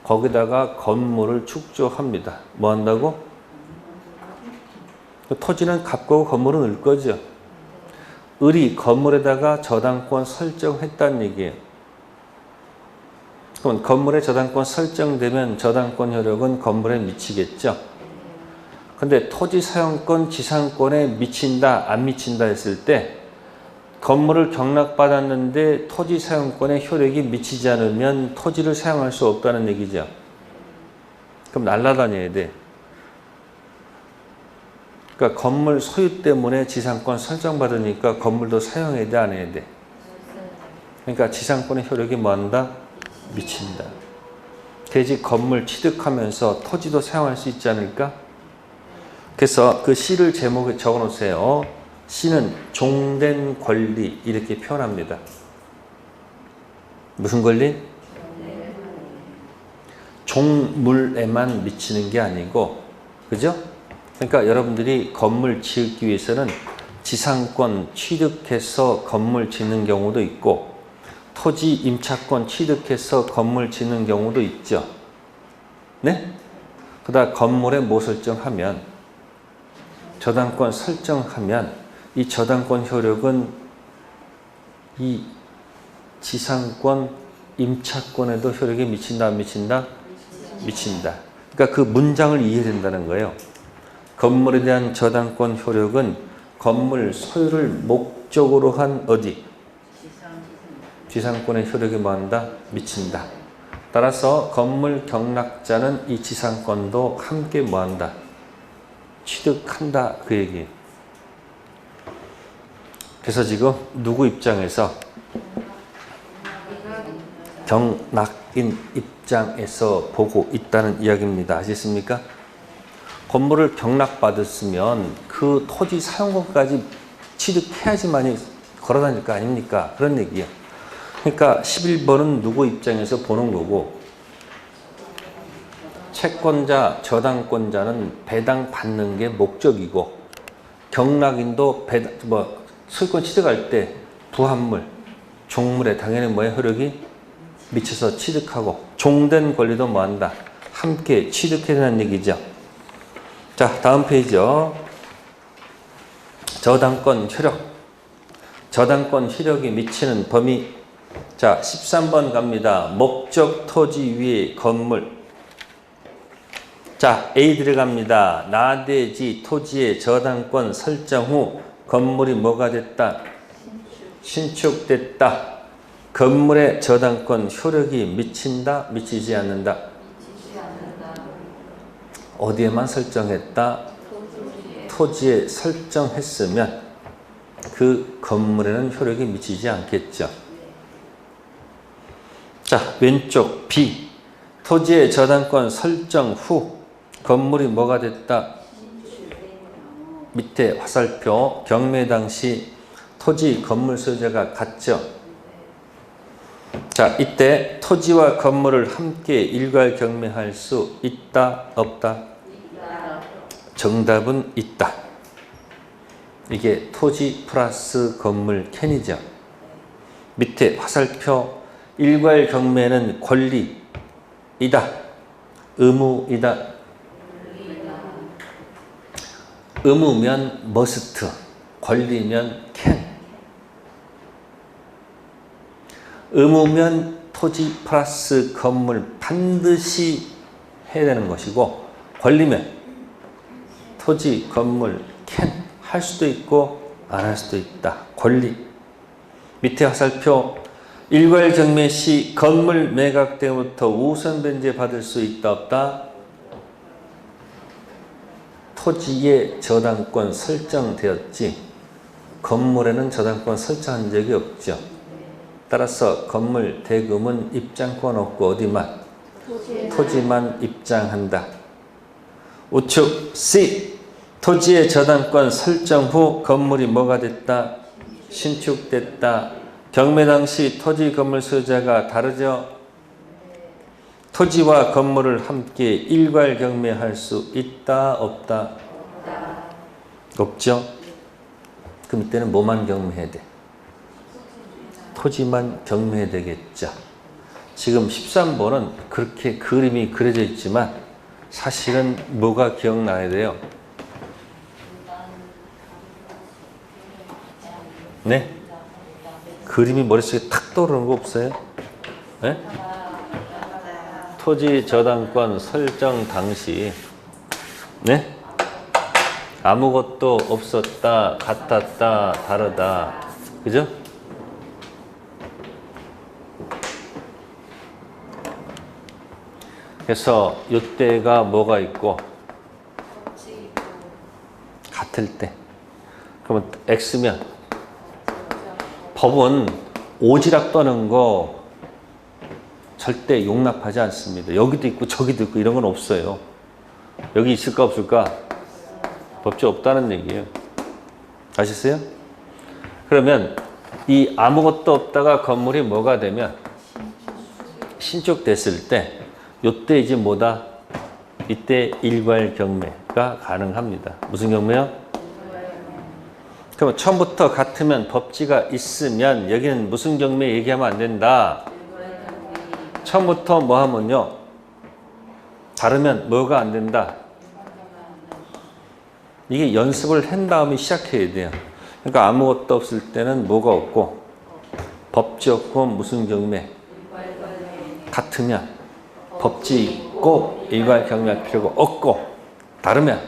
S1: 거기다가 건물을 축조합니다. 뭐 한다고? 토지는 값고 건물은 을 거죠. 을이 건물에다가 저당권 설정했다는 얘기예요. 그럼 건물에 저당권 설정되면 저당권 효력은 건물에 미치겠죠. 근데 토지 사용권 지상권에 미친다 안 미친다 했을 때 건물을 경락받았는데 토지 사용권에 효력이 미치지 않으면 토지를 사용할 수 없다는 얘기죠. 그럼 날아다녀야 돼. 그러니까 건물 소유 때문에 지상권 설정받으니까 건물도 사용해야 돼, 안 해야 돼? 그러니까 지상권의 효력이 뭐한다? 미친다. 대지 건물 취득하면서 토지도 사용할 수 있지 않을까? 그래서 그 C를 제목에 적어 놓으세요. C는 종된 권리 이렇게 표현합니다. 무슨 권리? 종물에만 미치는 게 아니고, 그죠? 그러니까 여러분들이 건물 지으기 위해서는 지상권 취득해서 건물 짓는 경우도 있고 토지 임차권 취득해서 건물 짓는 경우도 있죠. 네? 그다음 건물에 뭐 설정하면 저당권 설정하면 이 저당권 효력은 이 지상권 임차권에도 효력이 미친다 안 미친다? 미친다. 그러니까 그 문장을 이해해야 된다는 거예요. 건물에 대한 저당권 효력은 건물 소유를 목적으로 한 어디? 지상권의 효력이 뭐한다? 미친다. 따라서 건물 경락자는 이 지상권도 함께 뭐한다? 취득한다. 그 얘기예요. 그래서 지금 누구 입장에서? 경락인 입장에서 보고 있다는 이야기입니다. 아시겠습니까? 건물을 경락받았으면 그 토지 사용권까지 취득해야지만이 걸어다닐 거 아닙니까? 그런 얘기예요. 그러니까 11번은 누구 입장에서 보는 거고 채권자, 저당권자는 배당받는 게 목적이고 경락인도 소유권 취득할 때 부합물, 종물에 당연히 뭐의 효력이 미쳐서 취득하고 종된 권리도 뭐한다? 함께 취득해야 되는 얘기죠. 자, 다음 페이지요. 저당권 효력. 저당권 효력이 미치는 범위. 자, 13번 갑니다. 목적 토지 위에 건물. 자, A 들어갑니다. 나대지 토지의 저당권 설정 후 건물이 뭐가 됐다? 신축됐다. 건물의 저당권 효력이 미친다? 미치지 않는다? 어디에만 설정했다? 토지에 설정했으면 그 건물에는 효력이 미치지 않겠죠. 자, 왼쪽 B. 토지의 저당권 설정 후 건물이 뭐가 됐다? 밑에 화살표 경매 당시 토지 건물 소유자가 같죠. 자, 이때 토지와 건물을 함께 일괄 경매할 수 있다, 없다? 정답은 있다. 이게 토지 플러스 건물 캔이죠. 밑에 화살표 일괄 경매는 권리이다, 의무이다. 의무면 머스트, 권리면 캔. 의무면 토지 플러스 건물 반드시 해야 되는 것이고, 권리면 토지, 건물, can 할 수도 있고 안 할 수도 있다. 권리. 밑에 화살표 일괄 경매 시 건물 매각 때부터 우선 변제 받을 수 있다 없다? 토지의 저당권 설정되었지 건물에는 저당권 설정한 적이 없죠. 따라서 건물 대금은 입장권 없고 어디만? 토지만 입장한다. 우측 C. 토지의 저당권 설정 후 건물이 뭐가 됐다? 신축됐다. 경매 당시 토지 건물 소유자가 다르죠? 토지와 건물을 함께 일괄 경매할 수 있다 없다? 없죠? 그럼 이때는 뭐만 경매해야 돼? 토지만 경매해야 되겠죠. 지금 13번은 그렇게 그림이 그려져 있지만 사실은 뭐가 기억나야 돼요? 네? 그림이 머릿속에 탁 떠오르는 거 없어요? 네? 토지 저당권 설정 당시 네? 아무것도 없었다, 같았다, 다르다. 그죠? 그래서 이때가 뭐가 있고 같을 때 그러면 X면 법은 오지랖 떠는 거 절대 용납하지 않습니다. 여기도 있고 저기도 있고 이런 건 없어요. 여기 있을까 없을까? 법적 없다는 얘기예요. 아시겠어요? 그러면 이 아무것도 없다가 건물이 뭐가 되면 신축됐을 때 이때 이제 뭐다? 이때 일괄 경매가 가능합니다. 무슨 경매요? 그럼 처음부터 같으면 법지가 있으면 여기는 무슨 경매 얘기하면 안 된다. 처음부터 뭐 하면요. 다르면 뭐가 안 된다. 이게 연습을 한 다음에 시작해야 돼요. 그러니까 아무것도 없을 때는 뭐가 없고 법지 없고 무슨 경매 같으면 법지 있고 일괄 경매할 필요가 없고 다르면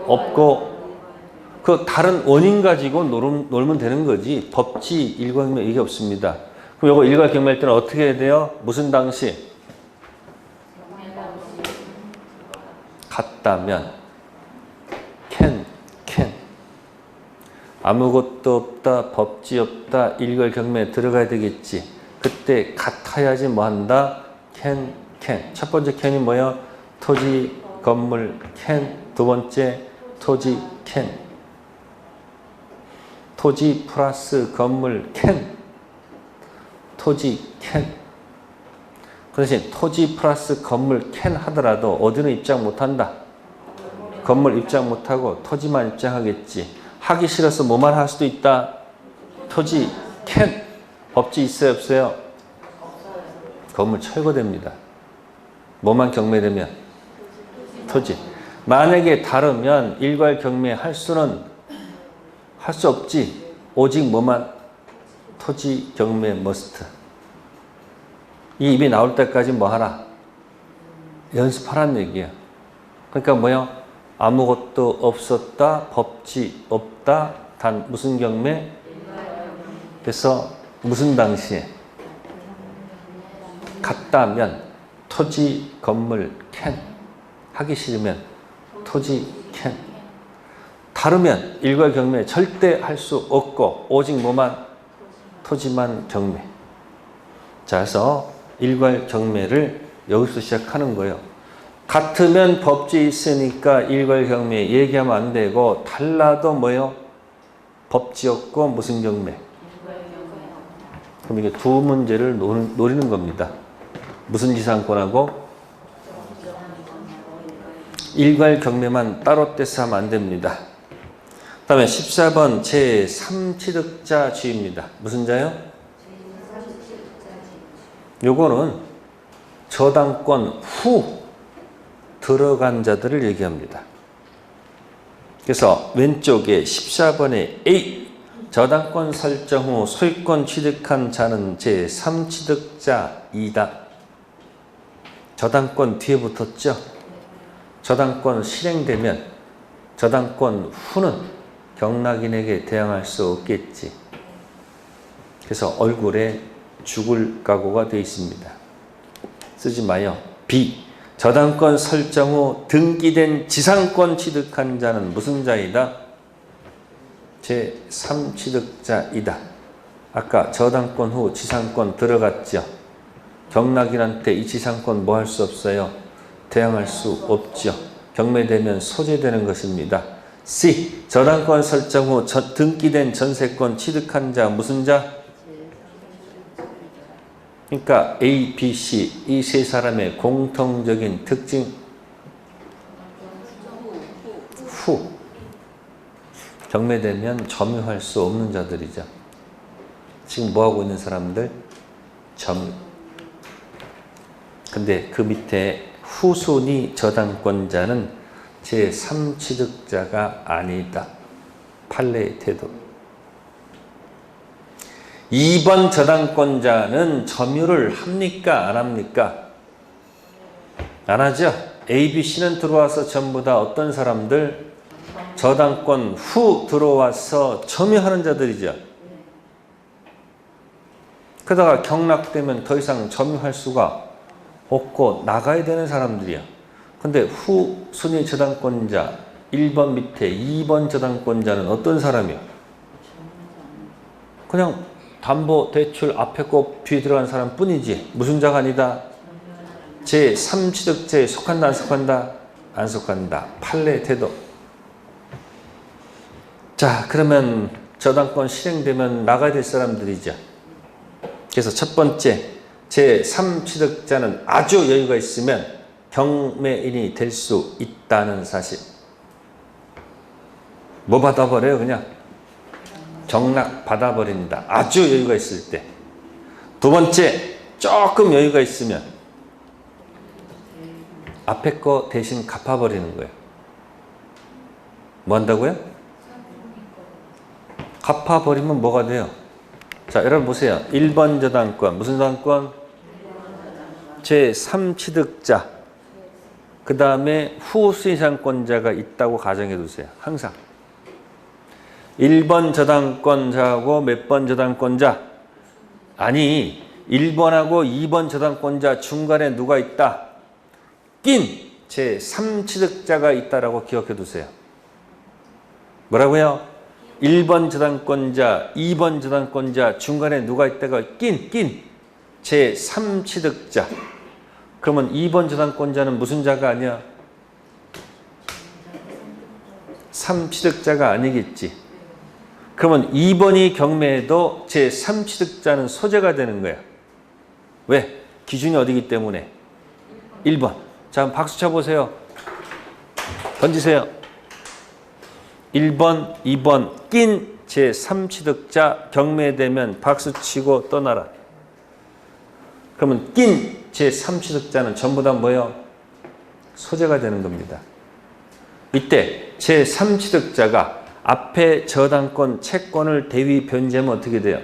S1: 없고 그 다른 원인 가지고 놀면 되는 거지 법지 일괄 경매 이게 없습니다. 그럼 이거 일괄 경매할 때는 어떻게 해야 돼요? 무슨 당시? 같다면 can 아무것도 없다 법지 없다 일괄 경매에 들어가야 되겠지. 그때 같아야지 뭐 한다? can 첫 번째 can이 뭐야? 토지 건물 can 두 번째 토지 can 토지 플러스 건물 can 토지 can 그 대신 토지 플러스 건물 can 하더라도 어디는 입장 못한다. 건물 입장 못하고 토지만 입장하겠지. 하기 싫어서 뭐만 할 수도 있다. 토지 can 법지 있어요 없어요? 건물 철거됩니다. 뭐만 경매되면? 토지. 만약에 다르면 일괄 경매할 수는 할 수 없지. 오직 뭐만? 토지 경매 머스트. 이 입이 나올 때까지 뭐 하라? 연습하라는 얘기야. 그러니까 뭐요? 아무것도 없었다. 법지 없다. 단 무슨 경매? 그래서 무슨 당시에? 같다면 토지 건물 can 하기 싫으면 토지 can 다르면 일괄 경매 절대 할 수 없고 오직 뭐만? 토지만 경매. 자, 그래서 일괄 경매를 여기서 시작하는 거예요. 같으면 법지 있으니까 일괄 경매 얘기하면 안 되고 달라도 뭐요? 법지 없고 무슨 경매? 그럼 이게 두 문제를 노리는 겁니다. 무슨 지상권하고 일괄 경매만 따로 떼서 하면 안 됩니다. 그 다음에 14번 제3취득자 주입니다. 무슨 자요? 요거는 저당권 후 들어간 자들을 얘기합니다. 그래서 왼쪽에 14번에 A 저당권 설정 후 소유권 취득한 자는 제3취득자이다. 저당권 뒤에 붙었죠? 저당권 실행되면 저당권 후는 경락인에게 대항할 수 없겠지. 그래서 얼굴에 죽을 각오가 되어 있습니다. 쓰지 마요. B. 저당권 설정 후 등기된 지상권 취득한 자는 무슨 자이다? 제3취득자이다. 아까 저당권 후 지상권 들어갔죠. 경락인한테 이 지상권 뭐 할 수 없어요? 대항할 수 없죠. 경매되면 소재되는 것입니다. C. 저당권 설정 후 등기된 전세권 취득한 자 무슨 자? 그러니까 A, B, C 이 세 사람의 공통적인 특징 후 경매되면 점유할 수 없는 자들이죠. 지금 뭐하고 있는 사람들? 점유. 근데 그 밑에 후순위 저당권자는 제3취득자가 아니다. 판례의 태도. 2번 저당권자는 점유를 합니까? 안 합니까? 안 하죠? A, B, C는 들어와서 전부 다 어떤 사람들? 저당권 후 들어와서 점유하는 자들이죠. 그러다가 경락되면 더 이상 점유할 수가 없고 나가야 되는 사람들이야. 근데 후 순위 저당권자 1번 밑에 2번 저당권자는 어떤 사람이야? 그냥 담보 대출 앞에 거 뒤에 들어간 사람 뿐이지 무슨 자가 아니다? 제3취득자에 속한다 안 속한다? 안 속한다. 판례 태도. 자, 그러면 저당권 실행되면 나가야 될 사람들이죠. 그래서 첫 번째 제3취득자는 아주 여유가 있으면 경매인이 될 수 있다는 사실. 뭐 받아버려요? 그냥 경락 받아버린다. 아주 여유가 있을 때. 두 번째, 조금 여유가 있으면 앞에 거 대신 갚아버리는 거예요. 뭐 한다고요? 갚아버리면 뭐가 돼요? 자, 여러분 보세요. 1번 저당권, 무슨 저당권? 제3취득자. 그 다음에 후수의상권자가 있다고 가정해 두세요. 항상. 1번 저당권자하고 몇 번 저당권자? 아니, 1번하고 2번 저당권자 중간에 누가 있다? 낀 제3취득자가 있다라고 기억해 두세요. 뭐라고요? 1번 저당권자, 2번 저당권자 중간에 누가 있다가 낀 제3취득자. 그러면 2번 저당권자는 무슨 자가 아니야? 3취득자가 아니겠지. 그러면 2번이 경매에도 제3취득자는 소재가 되는 거야. 왜? 기준이 어디기 때문에? 1번. 자, 박수 쳐보세요. 던지세요. 1번, 2번 낀 제3취득자 경매되면 박수치고 떠나라. 그러면 낀 제3취득자는 전부 다 뭐예요? 소재가 되는 겁니다. 이때 제3취득자가 앞에 저당권 채권을 대위 변제하면 어떻게 돼요?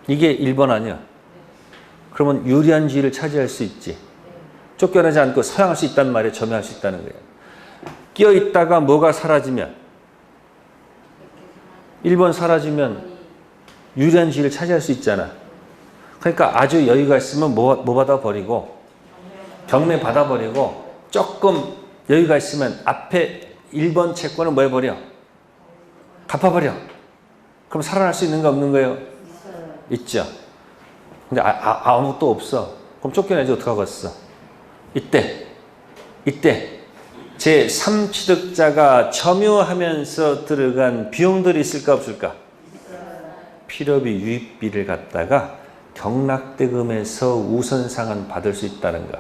S1: 이게 1번 아니야. 그러면 유리한 지위를 차지할 수 있지. 쫓겨나지 않고 서양할 수 있단 말이에요. 점유할 수 있다는 거예요. 끼어있다가 뭐가 사라지면 1번 사라지면 유리한 지위를 차지할 수 있잖아. 그러니까 아주 여유가 있으면 뭐 받아버리고 경매 받아버리고 조금 여유가 있으면 앞에 1번 채권을 뭐 해버려? 갚아버려. 그럼 살아날 수 있는 거 없는 거예요? 있죠. 근데 아무것도 없어. 그럼 쫓겨내지 어떡하겠어? 이때 제3취득자가 점유하면서 들어간 비용들이 있을까 없을까? 필요비 유입비를 갖다가 경락대금에서 우선상환 받을 수 있다는 거.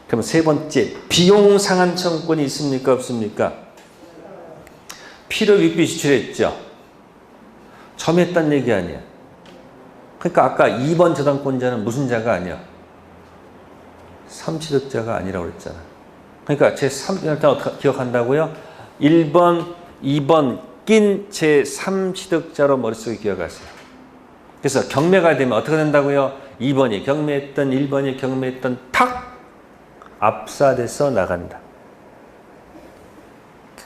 S1: 그럼 세 번째, 비용상환 청구권이 있습니까 없습니까? 필요유입비 지출했죠. 점유했다는 얘기 아니야. 그러니까 아까 2번 저당권자는 무슨 자가 아니야? 3취득자가 아니라고 그랬잖아. 그러니까 제3, 일단 어떻게 기억한다고요? 1번, 2번 낀 제3취득자로 머릿속에 기억하세요. 그래서 경매가 되면 어떻게 된다고요? 2번이 경매했던 1번이 경매했던 탁 압사돼서 나간다.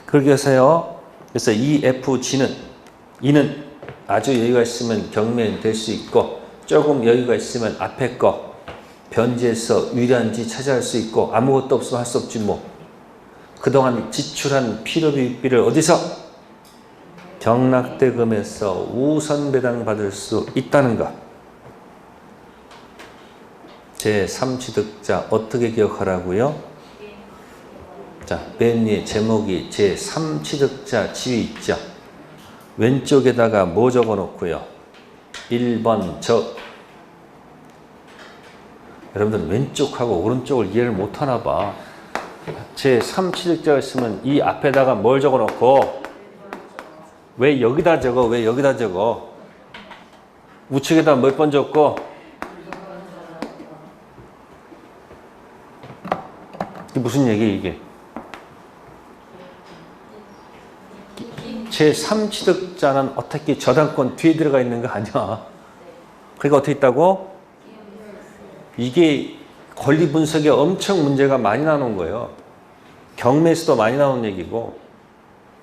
S1: 그렇게 해서요. 그래서 EFG는 이는 아주 여유가 있으면 경매될 수 있고 조금 여유가 있으면 앞에 거 변제해서 유리한지 찾아갈 수 있고 아무것도 없으면 할 수 없지 뭐. 그동안 지출한 필요비를 어디서? 경락대금에서 우선 배당받을 수 있다는 것. 제3취득자 어떻게 기억하라고요? 자, 맨 위에 제목이 제3취득자 지위 있죠? 왼쪽에다가 뭐 적어놓고요? 1번 여러분들 왼쪽하고 오른쪽을 이해를 못하나 봐. 제3취득자가 있으면 이 앞에다가 뭘 적어놓고 왜 여기다 적어? 왜 여기다 적어? 우측에다 몇 번 적고 이게 무슨 얘기 이게? 제3취득자는 어떻게 저당권 뒤에 들어가 있는 거 아니야? 그러니까 어떻게 있다고? 이게 권리 분석에 엄청 문제가 많이 나오는 거예요. 경매에서도 많이 나오는 얘기고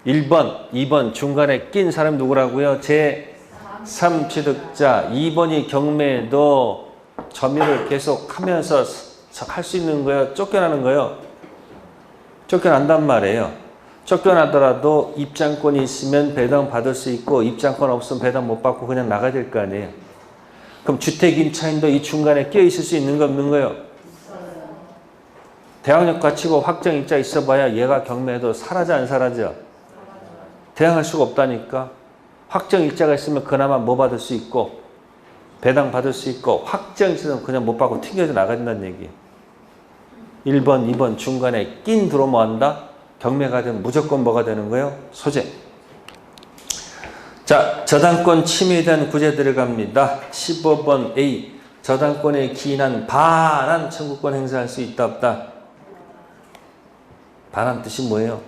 S1: 1번, 2번 중간에 낀 사람이 누구라고요? 제3취득자 2번이 경매에도 점유를 계속 하면서 할 수 있는 거예요? 쫓겨나는 거예요? 쫓겨난단 말이에요. 쫓겨나더라도 입장권이 있으면 배당 받을 수 있고 입장권 없으면 배당 못 받고 그냥 나가야 될 거 아니에요. 그럼 주택 임차인도 이 중간에 끼어 있을 수 있는 거 없는 거예요? 대항력 갖추고 확정 입자 있어봐야 얘가 경매에도 사라져 안 사라져? 대항할 수가 없다니까. 확정 입자가 있으면 그나마 뭐 받을 수 있고 배당 받을 수 있고 확정 입자는 그냥 못 받고 튕겨져 나간다는 얘기예요. 1번, 2번 중간에 낀 들어오면 한다? 경매가 되면 무조건 뭐가 되는 거예요? 소재. 자, 저당권 침해에 대한 구제 들어갑니다. 15번 A. 저당권에 기인한 반환 청구권 행사할 수 있다 없다? 반환 뜻이 뭐예요?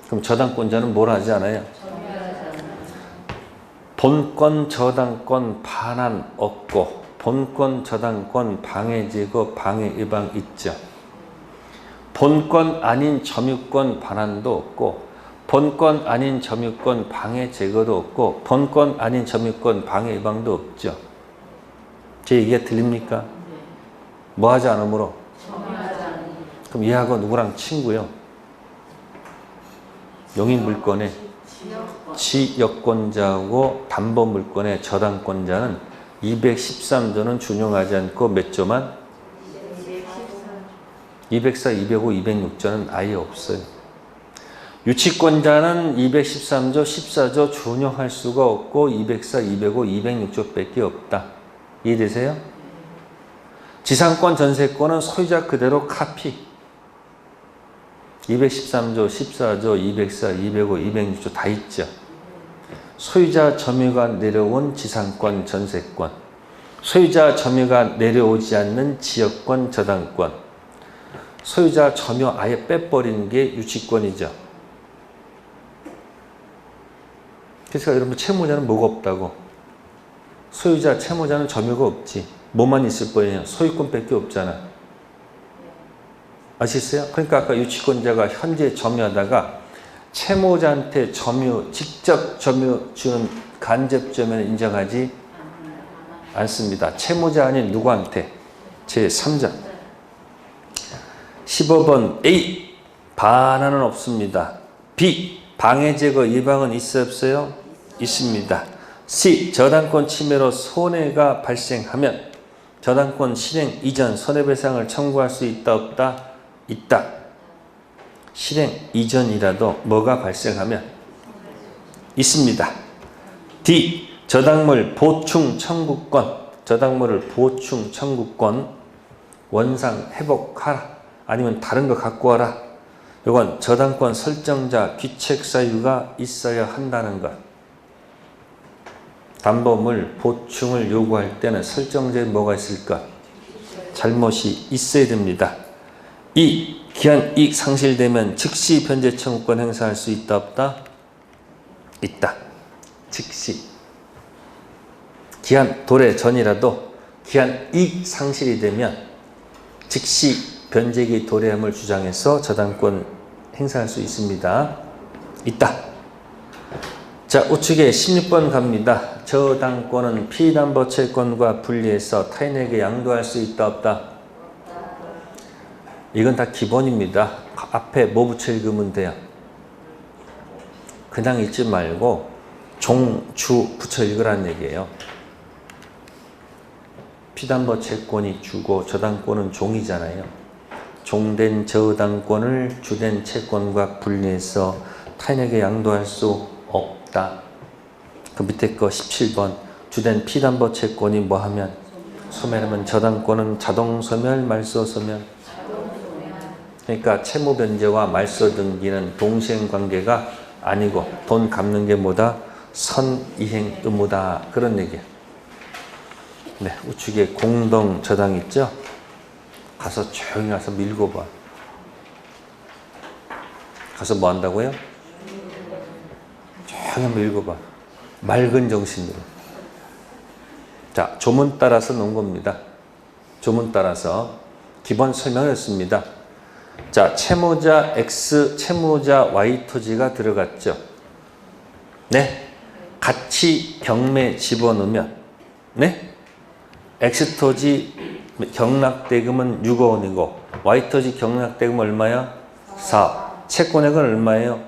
S1: 그럼 저당권자는 뭘 하지 않아요? 본권 저당권 반환 없고 본권 저당권 방해 제거 방해 예방 있죠. 본권 아닌 점유권 반환도 없고 본권 아닌 점유권 방해 제거도 없고 본권 아닌 점유권 방해 예방도 없죠. 제 얘기가 들립니까? 뭐 하지 않으므로? 그럼 얘하고 누구랑 친구요? 용익물권의 지역권자하고 담보물권의 저당권자는 213조는 준용하지 않고 몇 조만? 204, 205, 206조는 아예 없어요. 유치권자는 213조, 14조 준용할 수가 없고 204, 205, 206조 밖에 없다. 이해되세요? 지상권, 전세권은 소유자 그대로 카피. 213조, 14조, 204, 205, 206조 다 있죠. 소유자 점유가 내려온 지상권, 전세권, 소유자 점유가 내려오지 않는 지역권, 저당권, 소유자 점유 아예 빼버리는 게 유치권이죠. 그래서 여러분 채무자는 뭐가 없다고? 소유자, 채무자는 점유가 없지. 뭐만 있을 거예요? 소유권밖에 없잖아. 아시겠어요? 그러니까 아까 유치권자가 현재 점유하다가 채무자한테 점유, 직접 점유 주는 간접 점유는 인정하지 않습니다. 채무자 아닌 누구한테? 제3자. 15번 A. 반환은 없습니다. B. 방해 제거 예방은 있어요 없어요? 있습니다. C. 저당권 침해로 손해가 발생하면 저당권 실행 이전 손해배상을 청구할 수 있다 없다? 있다. 실행 이전이라도 뭐가 발생하면? 있습니다. D. 저당물 보충 청구권. 저당물을 보충 청구권. 원상 회복하라. 아니면 다른 거 갖고 와라. 이건 저당권 설정자 귀책 사유가 있어야 한다는 것. 담보물 보충을 요구할 때는 설정자에 뭐가 있을까? 잘못이 있어야 됩니다. 2. 기한 이익 상실되면 즉시 변제 청구권 행사할 수 있다 없다? 있다. 즉시. 기한 도래 전이라도 기한 이익 상실이 되면 즉시 변제기 도래함을 주장해서 저당권 행사할 수 있습니다. 있다. 자, 우측에 16번 갑니다. 저당권은 피담보 채권과 분리해서 타인에게 양도할 수 있다 없다? 이건 다 기본입니다. 앞에 뭐 붙여 읽으면 돼요? 그냥 읽지 말고 종, 주 붙여 읽으라는 얘기예요. 피담보 채권이 주고 저당권은 종이잖아요. 종된 저당권을 주된 채권과 분리해서 타인에게 양도할 수 없다. 그 밑에 거 17번 주된 피담보 채권이 뭐 하면 소멸하면 저당권은 자동 소멸, 말소 소멸. 그러니까 채무 변제와 말소 등기는 동시행 관계가 아니고 돈 갚는 게 뭐다? 선이행 의무다. 그런 얘기야. 네, 우측에 공동 저당 있죠? 가서 조용히 가서 밀고 봐. 가서 뭐 한다고요? 조용히 한번 읽어봐. 맑은 정신으로. 자, 조문 따라서 놓은 겁니다. 조문 따라서 기본 설명했습니다. 자, 채무자 X, 채무자 Y 토지가 들어갔죠. 네, 같이 경매 집어넣으면 네, X 토지 경락대금은 6억 원이고 Y 토지 경락대금 얼마야? 4억. 채권액은 얼마예요?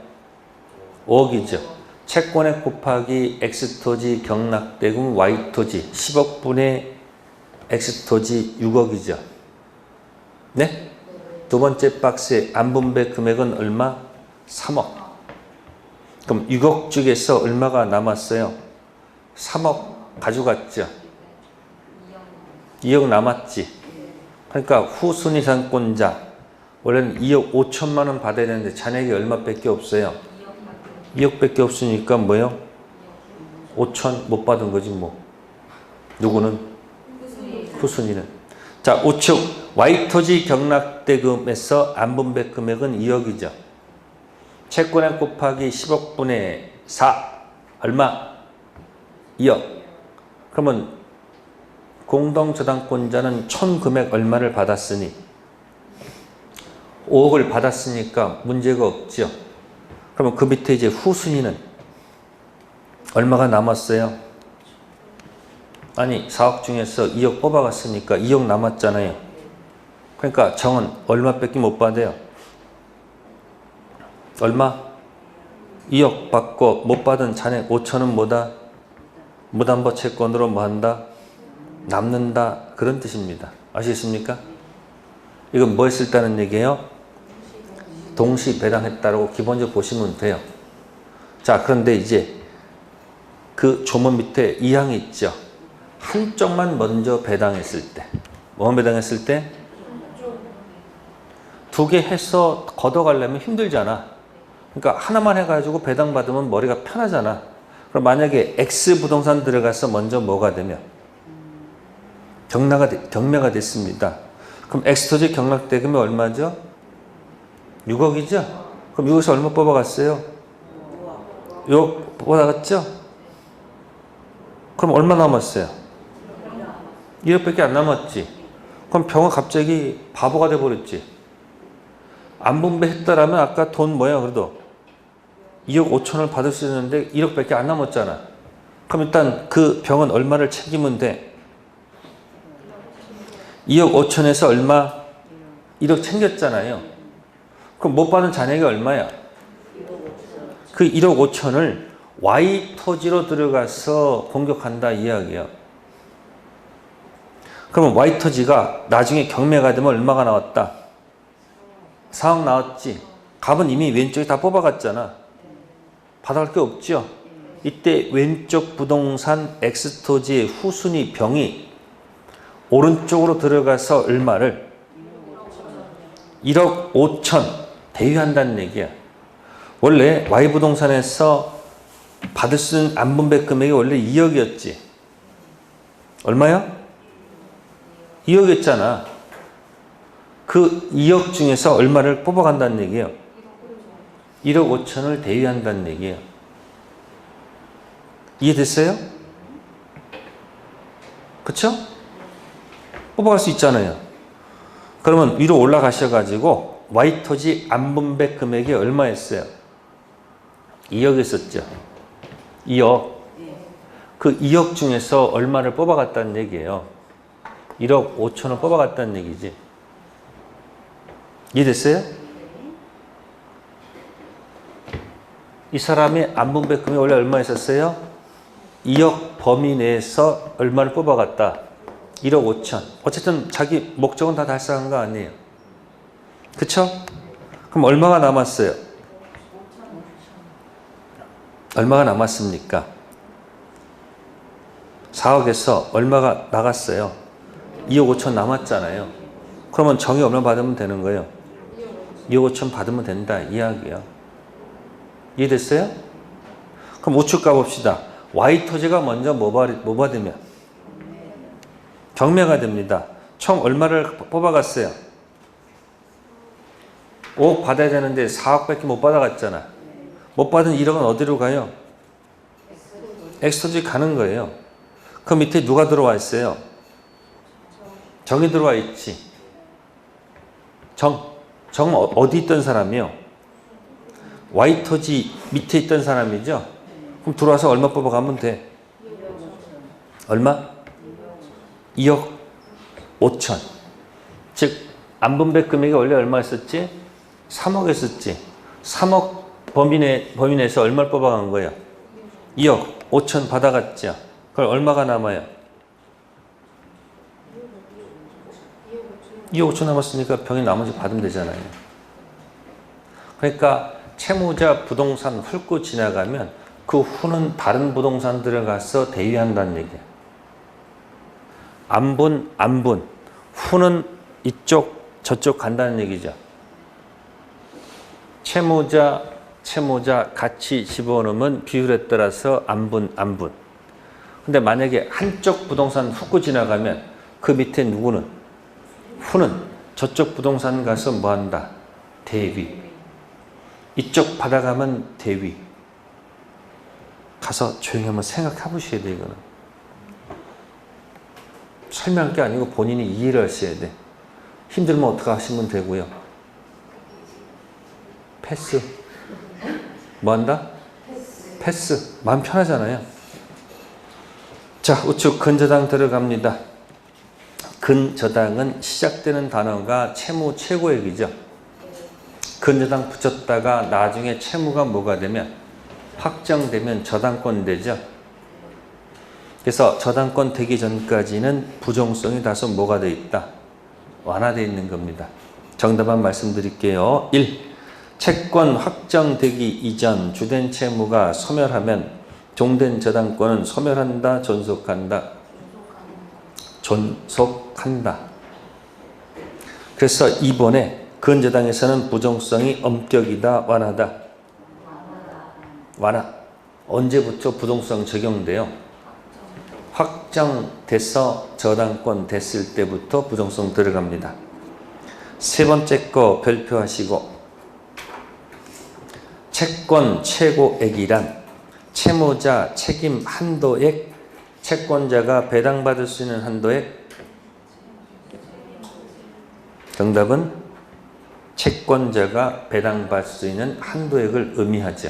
S1: 5억이죠. 채권액 곱하기 X토지 경락대금 Y토지 10억분의 X토지 6억이죠. 네? 두 번째 박스에 안분배 금액은 얼마? 3억. 그럼 6억 중에서 얼마가 남았어요? 3억 가져갔죠. 2억 남았지. 그러니까 후순위상권자 원래는 2억 5천만 원 받아야 되는데 잔액이 얼마밖에 없어요? 2억밖에 없으니까 뭐요? 5천 못 받은 거지 뭐. 누구는? 후순위는. 자, 우측 Y토지 경락대금에서 안분배 금액은 2억이죠. 채권액 곱하기 10억분의 4 얼마? 2억. 그러면 공동저당권자는 총 금액 얼마를 받았으니 5억을 받았으니까 문제가 없죠. 그러면 그 밑에 이제 후순위는 얼마가 남았어요? 아니 4억 중에서 2억 뽑아갔으니까 2억 남았잖아요. 그러니까 정은 얼마밖에 못 받아요? 얼마? 2억 받고 못 받은 잔액 5천은 뭐다? 무담보 채권으로 뭐 한다? 남는다. 그런 뜻입니다. 아시겠습니까? 이건 뭐 했을 때는 얘기예요? 동시 배당했다라고 기본적으로 보시면 돼요. 자, 그런데 이제 그 조문 밑에 이 항이 있죠. 한쪽만 먼저 배당했을 때. 뭐만 배당했을 때? 두 개 해서 걷어가려면 힘들잖아. 그러니까 하나만 해가지고 배당받으면 머리가 편하잖아. 그럼 만약에 X 부동산 들어가서 먼저 뭐가 되면? 경매가 됐습니다. 그럼 X토지 경락대금이 얼마죠? 6억이죠? 그럼 6억에서 얼마 뽑아갔어요? 6억 뽑아갔죠? 그럼 얼마 남았어요? 1억밖에 안 남았지. 그럼 병은 갑자기 바보가 돼버렸지. 안 분배했다라면 아까 돈 뭐야 그래도 2억 5천을 받을 수 있는데 1억밖에 안 남았잖아. 그럼 일단 그 병은 얼마를 챙기면 돼? 2억 5천에서 얼마? 1억 챙겼잖아요. 그럼 못 받은 잔액이 얼마야? 그 1억 5천을 Y토지로 들어가서 공격한다 이야기예요. 그러면 Y토지가 나중에 경매가 되면 얼마가 나왔다? 4억 나왔지. 값은 이미 왼쪽에 다 뽑아갔잖아. 받아갈 게 없죠. 이때 왼쪽 부동산 X토지의 후순위 병이 오른쪽으로 들어가서 얼마를? 1억 5천 대유한다는 얘기야. 원래 Y부동산에서 받을 수 있는 안분배 금액이 원래 2억이었지. 얼마야? 2억이었잖아. 그 2억 중에서 얼마를 뽑아간다는 얘기예요? 1억 5천을 대위한다는 얘기예요. 이해됐어요? 그쵸? 뽑아갈 수 있잖아요. 그러면 위로 올라가셔가지고 Y토지 안분배 금액이 얼마였어요? 2억이었죠. 2억. 그 2억 중에서 얼마를 뽑아갔다는 얘기예요? 1억 5천을 뽑아갔다는 얘기지. 이해됐어요? 이 사람의 안분배 금액이 원래 얼마였었어요? 2억 범위 내에서 얼마를 뽑아갔다? 1억 5천. 어쨌든 자기 목적은 다 달성한 거 아니에요. 그쵸? 그럼 얼마가 남았어요? 얼마가 남았습니까? 4억에서 얼마가 나갔어요? 2억 5천 남았잖아요. 그러면 정의 얼마 받으면 되는 거예요? 2억 5천 받으면 된다 이야기예요. 이해됐어요? 그럼 우측 가봅시다. Y토지가 먼저 뭐 받으면? 경매가 됩니다. 총 얼마를 뽑아갔어요? 5억 받아야 되는데 4억밖에 못 받아갔잖아. 못 받은 1억은 어디로 가요? 엑스토지 가는 거예요. 그 밑에 누가 들어와 있어요? 정이 들어와 있지. 정은 어디 있던 사람이요? Y토지 밑에 있던 사람이죠? 그럼 들어와서 얼마 뽑아가면 돼? 얼마? 2억 5천. 즉 안분배 금액이 원래 얼마였었지? 3억이었었지. 3억 범위 내에서 얼마를 뽑아간 거예요? 2억 5천 받아갔죠. 그럼 얼마가 남아요? 2억 5천 남았으니까 병이 나머지 받으면 되잖아요. 그러니까 채무자 부동산 훑고 지나가면 그 후는 다른 부동산 들어가서 대위한다는 얘기예요. 안분, 후는 이쪽, 저쪽 간다는 얘기죠. 채무자 같이 집어넣으면 비율에 따라서 안분. 근데 만약에 한쪽 부동산 훑고 지나가면 그 밑에 누구는? 후는 저쪽 부동산 가서 뭐 한다? 대위. 이쪽 받아가면 대위. 가서 조용히 한번 생각해 보셔야 돼, 이거는. 설명할 게 아니고 본인이 이해를 하셔야 돼. 힘들면 어떻게 하시면 되고요. 패스. 뭐 한다? 패스. 마음 편하잖아요. 자, 우측 근저당 들어갑니다. 근저당은 시작되는 단어가 채무 최고액이죠. 근저당 붙였다가 나중에 채무가 뭐가 되면 확정되면 저당권 되죠. 그래서 저당권 되기 전까지는 부정성이 다소 뭐가 되어 있다? 완화되어 있는 겁니다. 정답만 말씀드릴게요. 1. 채권 확정되기 이전 주된 채무가 소멸하면 종된 저당권은 소멸한다, 존속한다? 존속한다. 그래서 2번에 근저당에서는 부정성이 엄격이다, 완화다? 완화. 언제부터 부동성 적용돼요? 확정돼서 저당권 됐을 때부터 부정성 들어갑니다. 세 번째 거 별표하시고, 채권 최고액이란 채무자 책임 한도액, 채권자가 배당받을 수 있는 한도액. 정답은 채권자가 배당받을 수 있는 한도액을 의미하죠.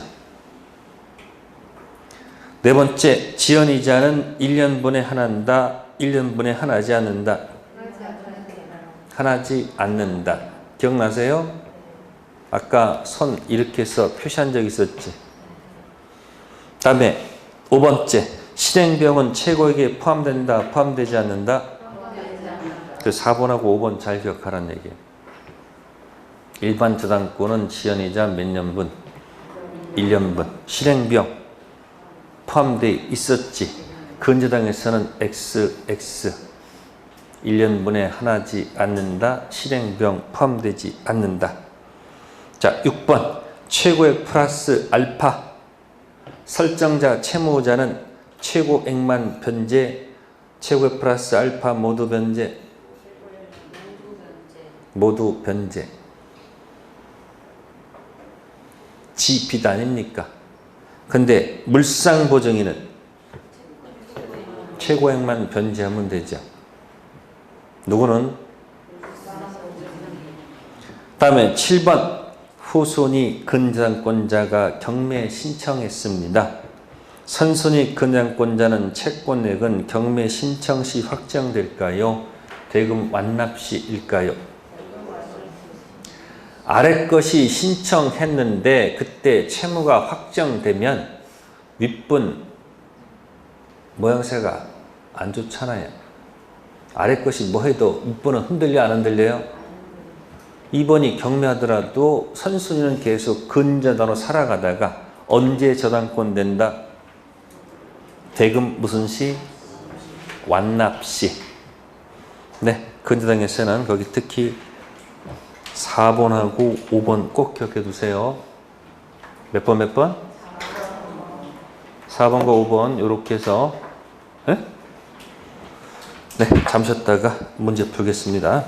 S1: 네 번째, 지연이자는 1년분에 하나인다, 1년분에 하나지 않는다? 하나지 않는다. 기억나세요? 아까 손 이렇게 해서 표시한 적 있었지. 다음에 5번째, 실행비용은 최고액에 포함된다, 포함되지 않는다? 그 4번하고 5번 잘 기억하라는 얘기예요. 일반 저당권은 지연이자 몇 년분? 1년분. 실행비용 포함되어 있었지. 근저당에서는 XX 1년분에 하나지 않는다. 실행비용 포함되지 않는다. 자, 6번 최고액 플러스 알파. 설정자 채무자는 최고액만 변제, 최고액 플러스 알파 모두 변제. 모두 변제. 지빚 아닙니까? 근데 물상보증인은 최고액만 변제하면 되죠. 누구는? 다음에 7번 후손이 근저당권자가 경매 신청했습니다. 선순위 근저당권자는 채권액은 경매 신청 시 확정될까요? 대금 완납 시일까요? 아래 것이 신청했는데 그때 채무가 확정되면 윗분 모양새가 안 좋잖아요. 아래 것이 뭐 해도 윗분은 흔들려 안 흔들려요? 2번이 경매하더라도 선순위는 계속 근저당으로 살아가다가 언제 저당권 된다? 대금 무슨 시? 완납 시. 네, 근저당에서는 거기 특히 4번하고 5번 꼭 기억해 두세요. 몇 번 몇 번? 4번과 5번 이렇게 해서 네? 네, 잠 쉬었다가 문제 풀겠습니다.